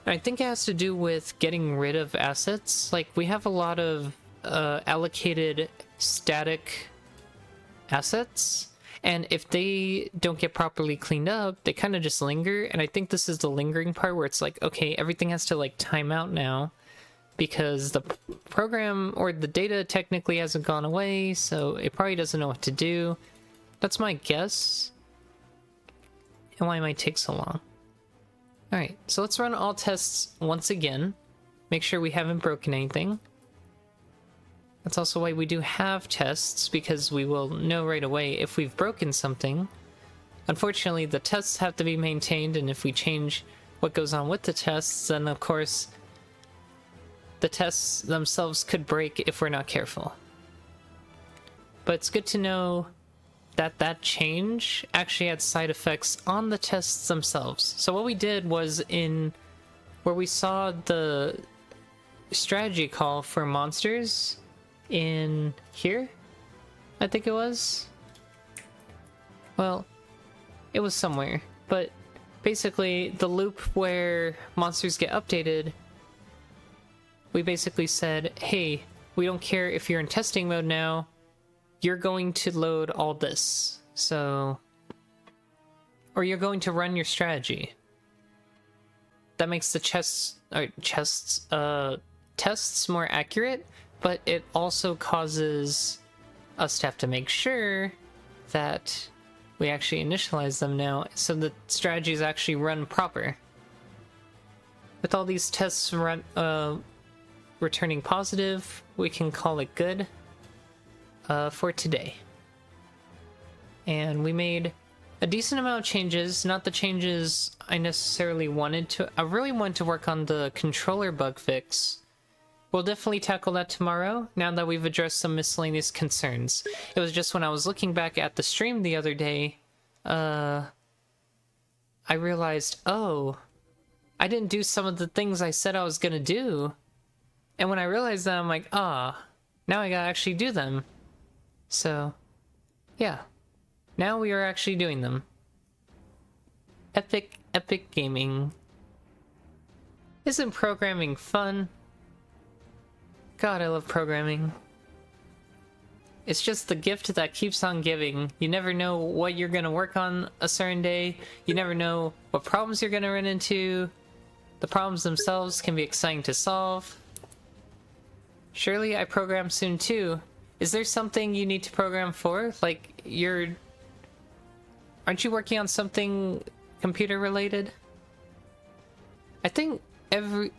I think it has to do with getting rid of assets. Like, we have a lot of allocated static assets, and if they don't get properly cleaned up, they kind of just linger, and I think this is the lingering part where it's like, okay, everything has to, like, time out now, because the program or the data technically hasn't gone away, so it probably doesn't know what to do. That's my guess, and why it might take so long. Alright, so let's run all tests once again. Make sure we haven't broken anything. That's also why we do have tests, because we will know right away if we've broken something. Unfortunately, the tests have to be maintained, and if we change what goes on with the tests, then of course the tests themselves could break if we're not careful. But it's good to know that that change actually had side effects on the tests themselves. So what we did was in where we saw the strategy call for monsters in here, I think it was. Well, it was somewhere, but basically the loop where monsters get updated, we basically said, hey, we don't care if you're in testing mode now, you're going to load all this. So, or you're going to run your strategy. That makes the tests more accurate, but it also causes us to have to make sure that we actually initialize them now, so the strategies actually run proper. With all these tests returning positive, we can call it good for today. And we made a decent amount of changes, not the changes I necessarily wanted to. I really wanted to work on the controller bug fix. We'll definitely tackle that tomorrow, now that we've addressed some miscellaneous concerns. It was just when I was looking back at the stream the other day, I realized, oh, I didn't do some of the things I said I was gonna do. And when I realized that, I'm like, ah, now I gotta actually do them. So, yeah. Now we are actually doing them. Epic gaming. Isn't programming fun? God, I love programming. It's just the gift that keeps on giving. You never know what you're gonna work on a certain day. You never know what problems you're gonna run into. The problems themselves can be exciting to solve. Surely I program soon too. Is there something you need to program for? Like, aren't you working on something computer related? I think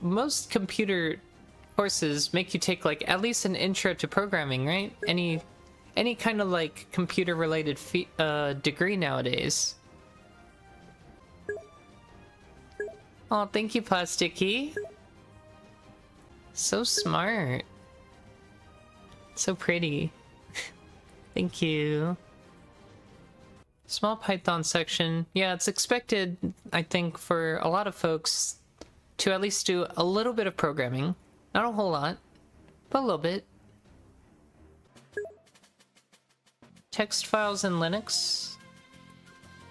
most computer courses make you take like at least an intro to programming, right? Any kind of like computer related degree nowadays. Oh, thank you, Plasticky. So smart. So pretty. Thank you. Small Python section. Yeah, it's expected, I think, for a lot of folks to at least do a little bit of programming. Not a whole lot, but a little bit. Text files in Linux.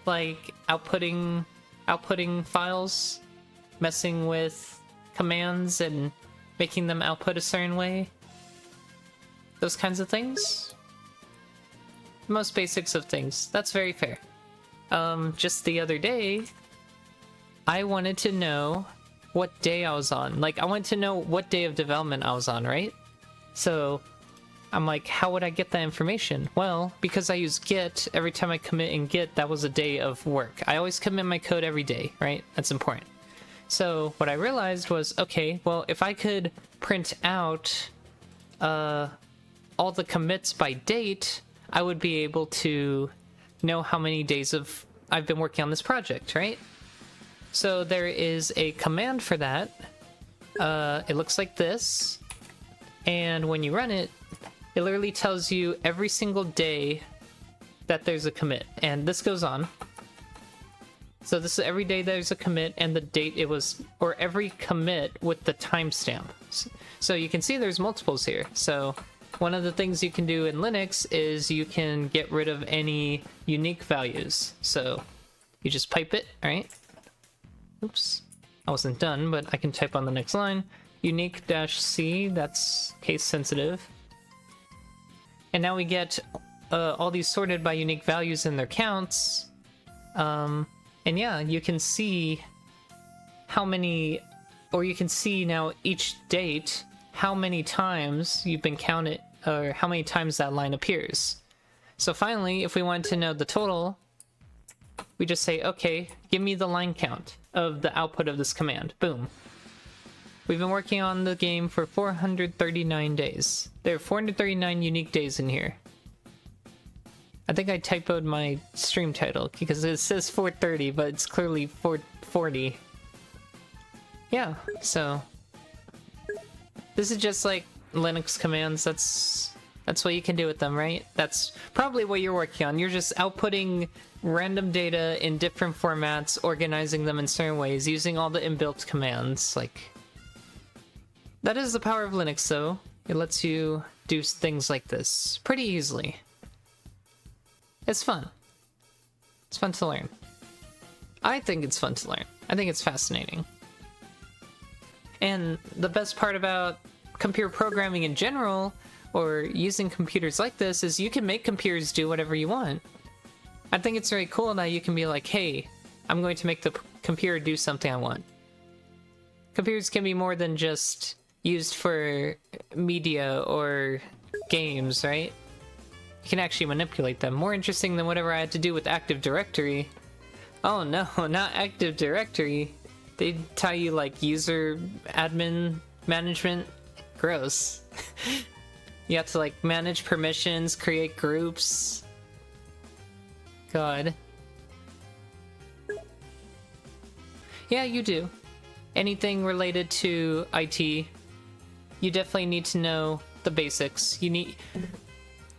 Like outputting files, messing with commands and making them output a certain way. Those kinds of things. The most basics of things. That's very fair. Just the other day, I wanted to know what day I was on. Like, I wanted to know what day of development I was on, right? So, I'm like, how would I get that information? Well, because I use Git, every time I commit in Git, that was a day of work. I always commit my code every day, right? That's important. So, what I realized was, okay, well, if I could print out all the commits by date, I would be able to know how many days I've been working on this project, right? So there is a command for that. It looks like this. And when you run it, it literally tells you every single day that there's a commit. And this goes on. So this is every day there's a commit and the date it was, or every commit with the timestamp. So you can see there's multiples here. So one of the things you can do in Linux is you can get rid of any unique values. So you just pipe it, right? Oops, I wasn't done, but I can type on the next line. Unique-C, that's case sensitive. And now we get all these sorted by unique values and their counts. And yeah, you can see how many, or you can see now each date, how many times you've been counted, or how many times that line appears. So finally, if we wanted to know the total, we just say, okay, give me the line count of the output of this command. Boom. We've been working on the game for 439 days. There are 439 unique days in here. I think I typoed my stream title because it says 430, but it's clearly 440. Yeah, so this is just like Linux commands. That's what you can do with them, right? That's probably what you're working on. You're just outputting random data in different formats, organizing them in certain ways, using all the inbuilt commands. Like, that is the power of Linux, though. It lets you do things like this pretty easily. It's fun. It's fun to learn. I think it's fun to learn. I think it's fascinating. And the best part about computer programming in general, or using computers like this, is you can make computers do whatever you want. I think it's very cool that you can be like, hey, I'm going to make the computer do something I want. Computers can be more than just used for media or games, right? You can actually manipulate them. More interesting than whatever I had to do with Active Directory. Oh no, not Active Directory. They tell you like user admin management. Gross. You have to like manage permissions, create groups. God. Yeah, you do. Anything related to IT, you definitely need to know the basics.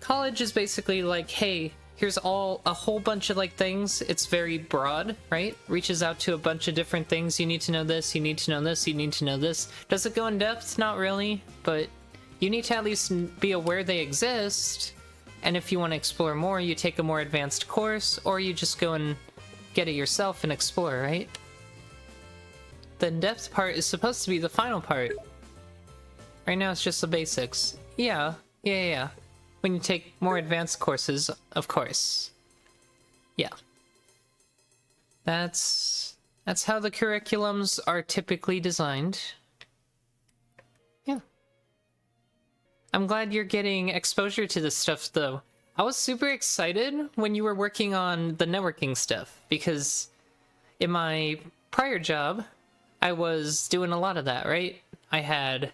College is basically like, hey, here's a whole bunch of like things. It's very broad, right? Reaches out to a bunch of different things. You need to know this, you need to know this, you need to know this. Does it go in depth? Not really, but you need to at least be aware they exist. And if you want to explore more, you take a more advanced course, or you just go and get it yourself and explore, right? The in-depth part is supposed to be the final part. Right now it's just the basics. Yeah. when you take more advanced courses, of course. Yeah. That's how the curriculums are typically designed. Yeah. I'm glad you're getting exposure to this stuff, though. I was super excited when you were working on the networking stuff, because in my prior job, I was doing a lot of that, right? I had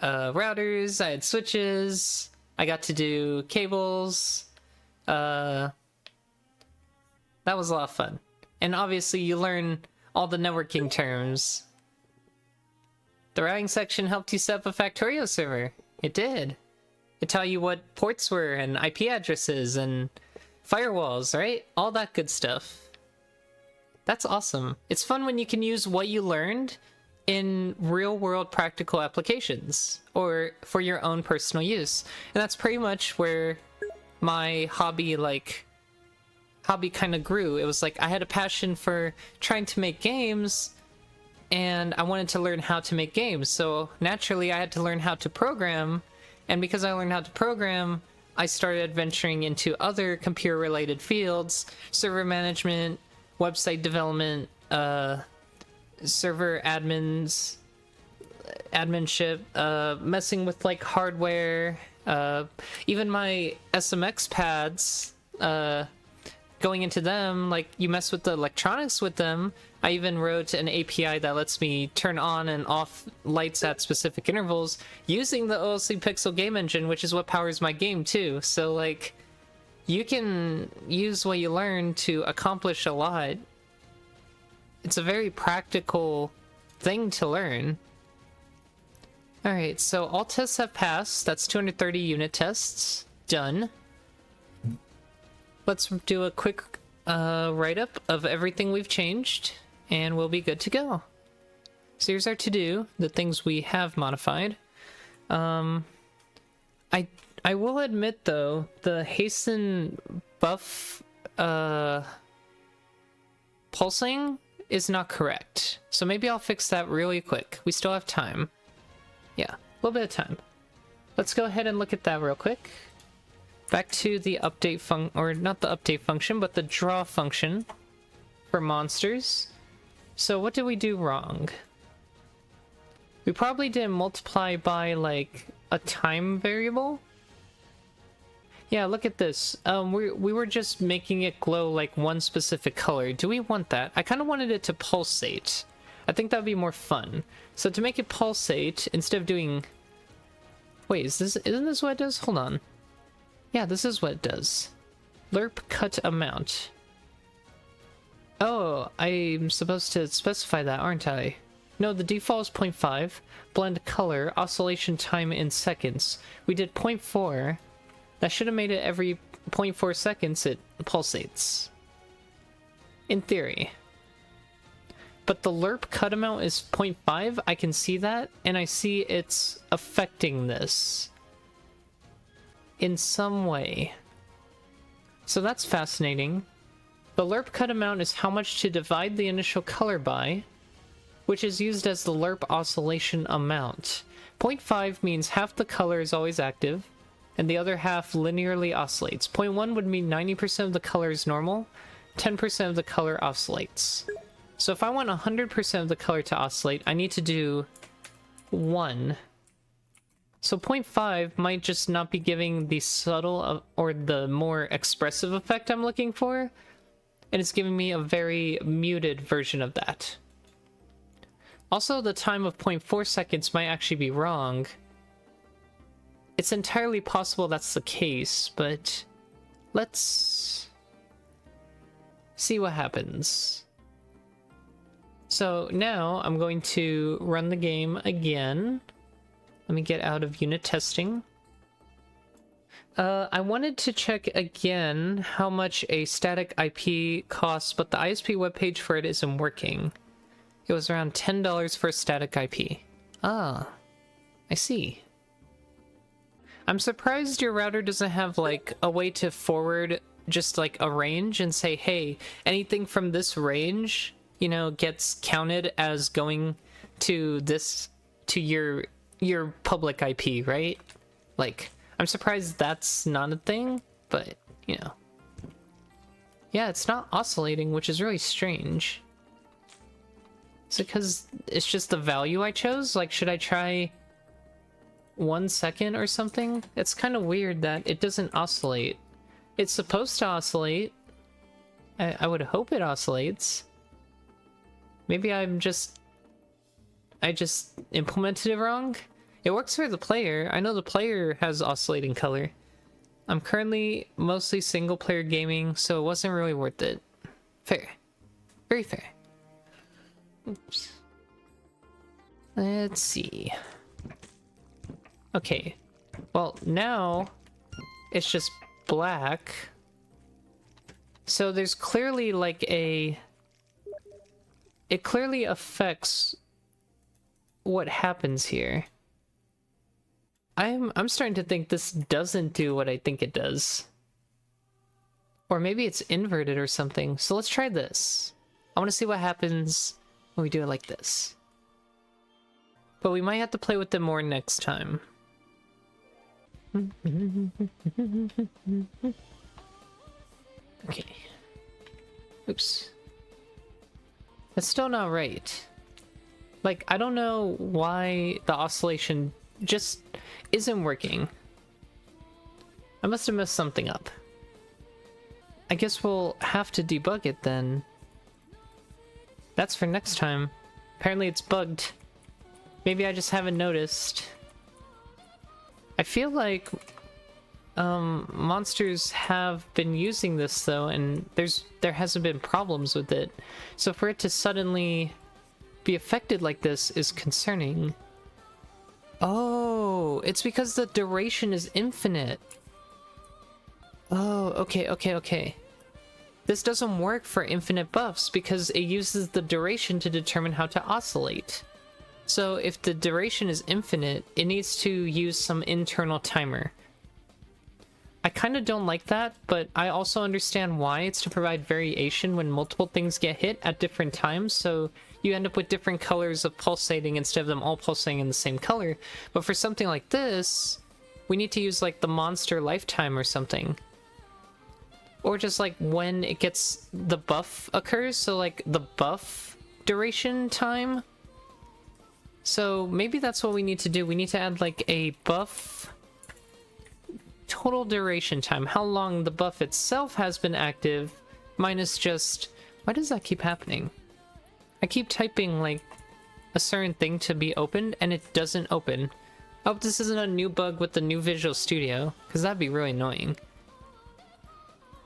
routers, I had switches, I got to do cables. That was a lot of fun. And obviously you learn all the networking terms. The routing section helped you set up a Factorio server. It did. It taught you what ports were and IP addresses and firewalls, right? All that good stuff. That's awesome. It's fun when you can use what you learned in real-world practical applications or for your own personal use. And that's pretty much where my hobby kind of grew. It was like I had a passion for trying to make games, and I wanted to learn how to make games. So naturally, I had to learn how to program. And because I learned how to program, I started venturing into other computer-related fields: server management, website development, server adminship, messing with like hardware, even my SMX pads, going into them, like you mess with the electronics with them. I even wrote an API that lets me turn on and off lights at specific intervals using the OLC Pixel game engine, which is what powers my game too. So like, you can use what you learn to accomplish a lot. It's a very practical thing to learn. Alright, so all tests have passed. That's 230 unit tests. Done. Let's do a quick write-up of everything we've changed, and we'll be good to go. So here's our to-do, the things we have modified. I will admit, though, the hasten buff pulsing is not correct. So maybe I'll fix that really quick. We still have time. Yeah, a little bit of time. Let's go ahead and look at that real quick. Back to the update or not the update function, but the draw function for monsters. So what did we do wrong? We probably didn't multiply by like a time variable. Yeah, look at this. We were just making it glow like one specific color. Do we want that? I kind of wanted it to pulsate. I think that would be more fun. So to make it pulsate, instead of doing... Wait, isn't this what it does? Hold on. Yeah, this is what it does. Lerp cut amount. Oh, I'm supposed to specify that, aren't I? No, the default is 0.5. Blend color, oscillation time in seconds. We did 0.4. That should have made it every 0.4 seconds it pulsates. In theory. But the lerp cut amount is 0.5. I can see that, and I see it's affecting this in some way. So that's fascinating. The lerp cut amount is how much to divide the initial color by, which is used as the lerp oscillation amount. 0.5 means half the color is always active, and the other half linearly oscillates. 0.1 would mean 90% of the color is normal, 10% of the color oscillates. So if I want 100% of the color to oscillate, I need to do 1. So 0.5 might just not be giving the subtle or the more expressive effect I'm looking for, and it's giving me a very muted version of that. Also, the time of 0.4 seconds might actually be wrong. It's entirely possible that's the case, but let's see what happens. So now I'm going to run the game again. Let me get out of unit testing. I wanted to check again how much a static IP costs, but the ISP webpage for it isn't working. It was around $10 for a static IP. Ah, I see. I'm surprised your router doesn't have like a way to forward just like a range and say, hey, anything from this range, you know, gets counted as going to this, to your public IP, right? Like, I'm surprised that's not a thing, but, you know. Yeah, it's not oscillating, which is really strange. Is it because it's just the value I chose? Like, should I try 1 second or something? It's kind of weird that it doesn't oscillate. It's supposed to oscillate. I would hope it oscillates. Maybe I just implemented it wrong? It works for the player. I know the player has oscillating color. I'm currently mostly single player gaming, so it wasn't really worth it. Fair. Very fair. Oops. Let's see. Okay. Well, now it's just black. So there's clearly like a... It clearly affects what happens here. I'm starting to think this doesn't do what I think it does. Or maybe it's inverted or something. So let's try this. I want to see what happens when we do it like this. But we might have to play with them more next time. Okay. Oops. That's still not right. Like, I don't know why the oscillation just isn't working. I must have messed something up. I guess we'll have to debug it then. That's for next time. Apparently it's bugged. Maybe I just haven't noticed. I feel like monsters have been using this though, and there hasn't been problems with it. So for it to suddenly be affected like this is concerning. Oh, it's because the duration is infinite. Oh, okay. This doesn't work for infinite buffs because it uses the duration to determine how to oscillate. So if the duration is infinite, it needs to use some internal timer. I kind of don't like that, but I also understand why. It's to provide variation when multiple things get hit at different times, so you end up with different colors of pulsating instead of them all pulsating in the same color. But for something like this, we need to use like the monster lifetime or something. Or just like when it gets the buff occurs, so like the buff duration time. So maybe that's what we need to do. We need to add like a buff total duration time, how long the buff itself has been active, minus just... Why does that keep happening? I keep typing like a certain thing to be opened and it doesn't open. I hope this isn't a new bug with the new Visual Studio, because that'd be really annoying.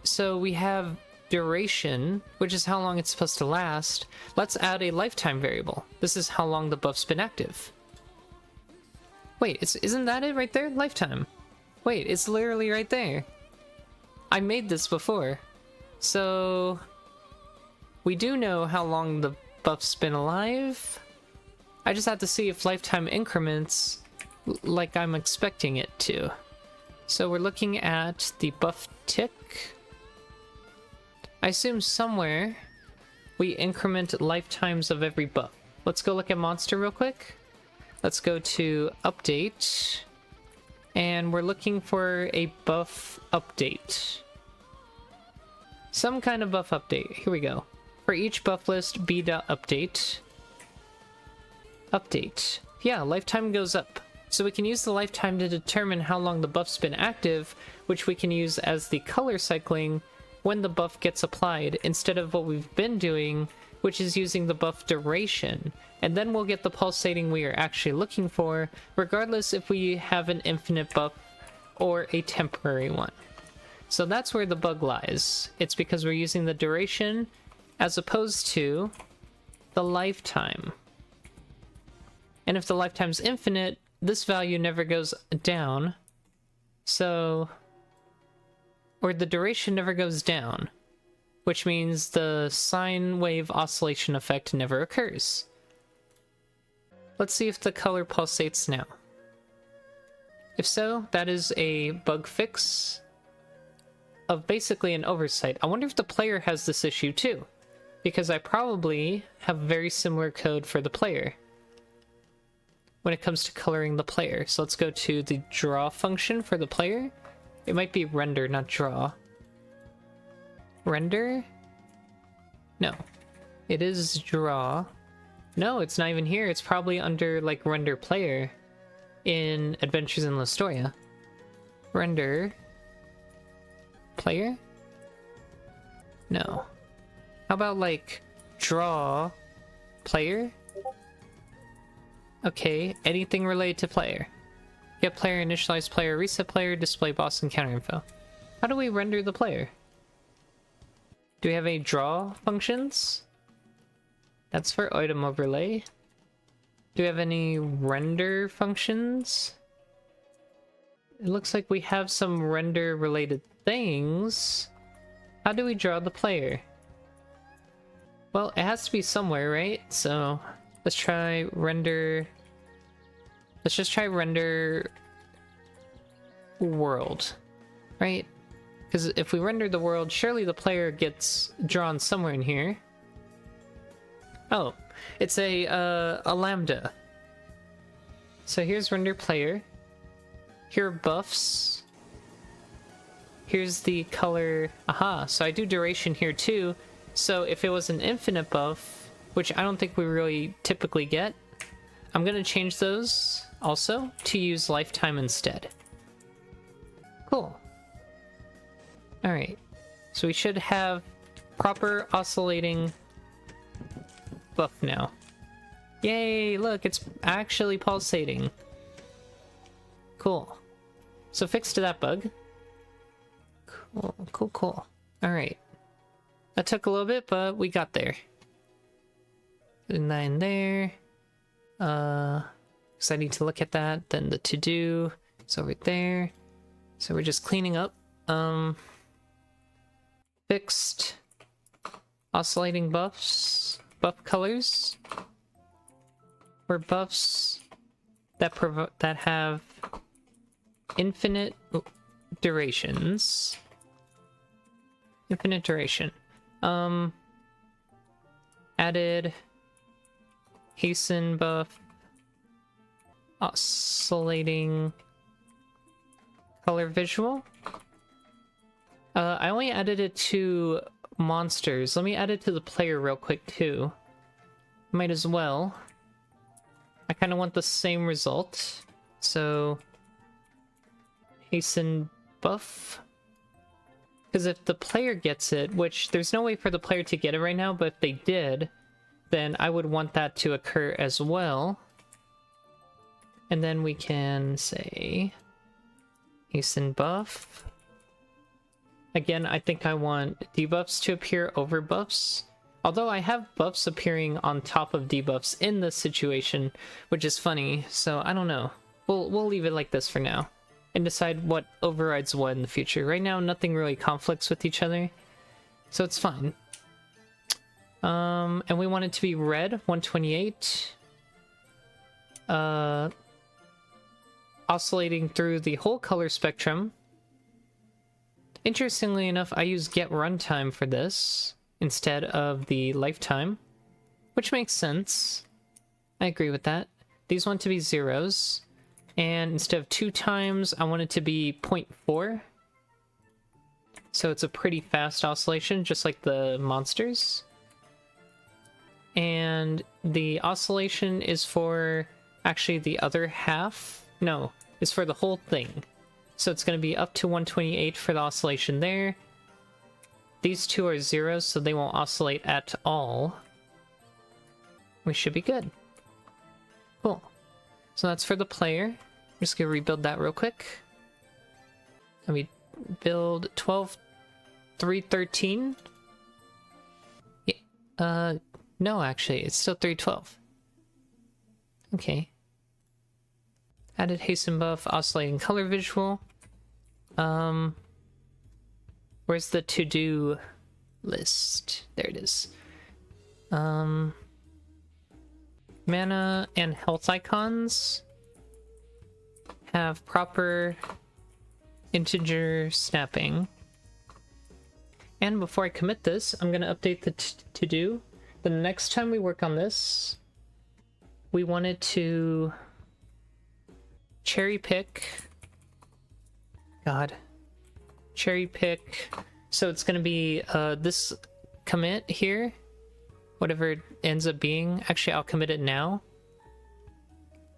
So we have duration, which is how long it's supposed to last. Let's add a lifetime variable. This is how long the buff's been active. Wait, isn't that it right there? Lifetime. Wait, it's literally right there. I made this before. So we do know how long the buff's been alive. I just have to see if lifetime increments like I'm expecting it to. So we're looking at the buff tick. I assume somewhere we increment lifetimes of every buff. Let's go look at monster real quick. Let's go to update. And we're looking for a buff update. Some kind of buff update. Here we go. For each buff list, b.update. Update. Yeah, lifetime goes up. So we can use the lifetime to determine how long the buff's been active, which we can use as the color cycling when the buff gets applied, instead of what we've been doing, which is using the buff duration. And then we'll get the pulsating we are actually looking for, regardless if we have an infinite buff or a temporary one. So that's where the bug lies. It's because we're using the duration as opposed to the lifetime. And if the lifetime's infinite, this value never goes down. So... or the duration never goes down, which means the sine wave oscillation effect never occurs. Let's see if the color pulsates now. If so, that is a bug fix of basically an oversight. I wonder if the player has this issue too, because I probably have very similar code for the player. when it comes to coloring the player. So let's go to the draw function for the player. It might be render, not draw. Render? No. It is draw. No, it's not even here. It's probably under, like, render player in Adventures in Listoria. Render player? No. How about, like, draw player? Okay, anything related to player. Get player, initialize player, reset player, display boss and counter info. How do we render the player? Do we have any draw functions? That's for item overlay. Do we have any render functions? It looks like we have some render related things. How do we draw the player? Well, it has to be somewhere, right? So let's try render. Let's just try render world, right? Because if we render the world, surely the player gets drawn somewhere in here. Oh, it's a lambda. So here's render player. Here are buffs. Here's the color. Aha, so I do duration here too. So if it was an infinite buff, which I don't think we really typically get, I'm gonna change those also to use lifetime instead. Cool. Alright, so we should have proper oscillating buff now. Yay, look, it's actually pulsating. Cool. So fix to that bug. Cool, cool, cool. Alright. That took a little bit, but we got there. Putting that in there. Because I need to look at that. Then the to-do is over there. So we're just cleaning up. Fixed oscillating buffs. Buff colors. Or buffs that have infinite durations. Infinite duration. Added hasten buff, oscillating color visual. I only added it to monsters. Let me add it to the player real quick too. Might as well. I kind of want the same result. So hasten buff. Because if the player gets it, which there's no way for the player to get it right now, but if they did, then I would want that to occur as well. And then we can say hasten buff. Again, I think I want debuffs to appear over buffs. Although I have buffs appearing on top of debuffs in this situation, which is funny, so I don't know. We'll leave it like this for now. And decide what overrides what in the future. Right now, nothing really conflicts with each other, so it's fine. And we want it to be red, 128. Oscillating through the whole color spectrum. Interestingly enough, I use get runtime for this instead of the lifetime, which makes sense. I agree with that. These want to be zeros. And instead of 2 times, I want it to be 0.4. So it's a pretty fast oscillation, just like the monsters. And the oscillation is for actually the other half. No, it's for the whole thing. So it's going to be up to 128 for the oscillation there. These two are zeros, so they won't oscillate at all. We should be good. Cool. So that's for the player. I'm just gonna rebuild that real quick. Let me build 12.3.13. Yeah, no, actually, it's still 3.12. Okay. Added hasten buff, oscillating color visual. Where's the to-do list? There it is. Mana and health icons have proper integer snapping. And before I commit this, I'm going to update the to-do. The next time we work on this, we want it to cherry pick. God. Cherry pick. So it's gonna be this commit here. Whatever it ends up being. Actually, I'll commit it now.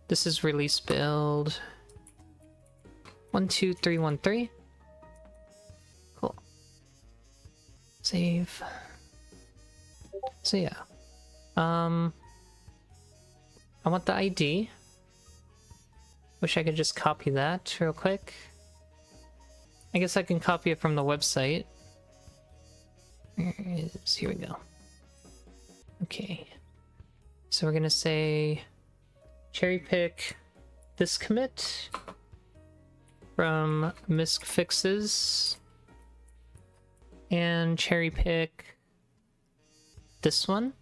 This is release build 12313. Cool. Save. So yeah. I want the ID. Wish I could just copy that real quick. I guess I can copy it from the website. Here it is. Here we go. Okay. So we're gonna say cherry pick this commit from bugfixes and cherry pick this one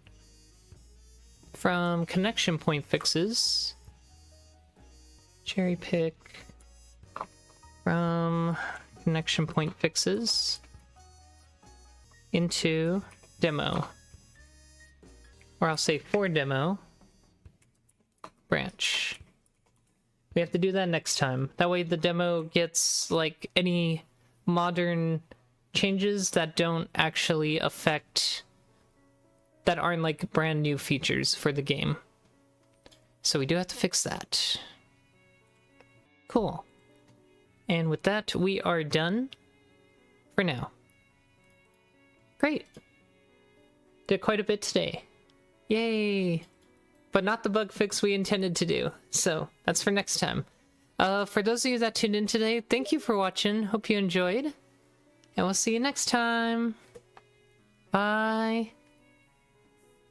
from connection point fixes. Cherry pick from connection point fixes into demo. Or I'll say for demo branch. We have to do that next time. That way the demo gets like any modern changes that don't actually affect, that aren't like brand new features for the game. So we do have to fix that. Cool. And with that, we are done for now. Great. Did quite a bit today. Yay! But not the bug fix we intended to do, so that's for next time. For those of you that tuned in today, thank you for watching. Hope you enjoyed. And we'll see you next time. Bye.